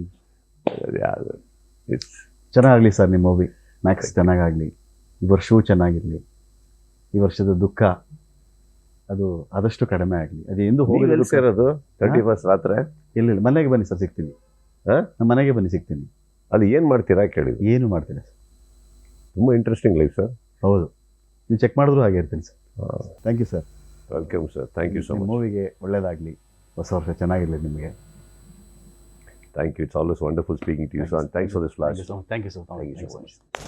Speaker 2: ಅದು ಯಾವುದು ಇಟ್ಸ್
Speaker 1: ಚೆನ್ನಾಗಲಿ ಸರ್ ನಿಮ್ಮ ಮೂವಿ ಮ್ಯಾಕ್ಸ್, ಚೆನ್ನಾಗಾಗಲಿ. ಈ ವರ್ಷವೂ ಚೆನ್ನಾಗಿರಲಿ. ಈ ವರ್ಷದ ದುಃಖ ಅದು ಆದಷ್ಟು ಕಡಿಮೆ ಆಗಲಿ. ಅದು ಎಂದು ಹೋಗೋದು
Speaker 2: ಸೇರೋದು 31st ರಾತ್ರಿ.
Speaker 1: ಇಲ್ಲ, ಮನೆಗೆ ಬನ್ನಿ ಸರ್, ಸಿಗ್ತೀನಿ. ನಮ್ಮ ಮನೆಗೆ ಬನ್ನಿ, ಸಿಗ್ತೀನಿ.
Speaker 2: ಅಲ್ಲಿ ಏನು ಮಾಡ್ತೀರಾ ಕೇಳಿದ್ರು.
Speaker 1: ಏನು ಮಾಡ್ತೀನಿ ಸರ್,
Speaker 2: ತುಂಬ ಇಂಟ್ರೆಸ್ಟಿಂಗ್ ಲೈಫ್ ಸರ್.
Speaker 1: ಹೌದು, ನೀವು ಚೆಕ್ ಮಾಡಿದ್ರು ಹಾಗೆ ಇರ್ತೀನಿ sir. Thank you sir.
Speaker 2: Welcome sir, thank you so much.
Speaker 1: ಮೂವಿಗೆ ಒಳ್ಳೆಯದಾಗಲಿ, ಹೊಸ ವರ್ಷ ಚೆನ್ನಾಗಿರಲಿ ನಿಮಗೆ.
Speaker 2: Thank you. It's always wonderful speaking to you, sir. And thanks for this flash.
Speaker 1: Thank you so much.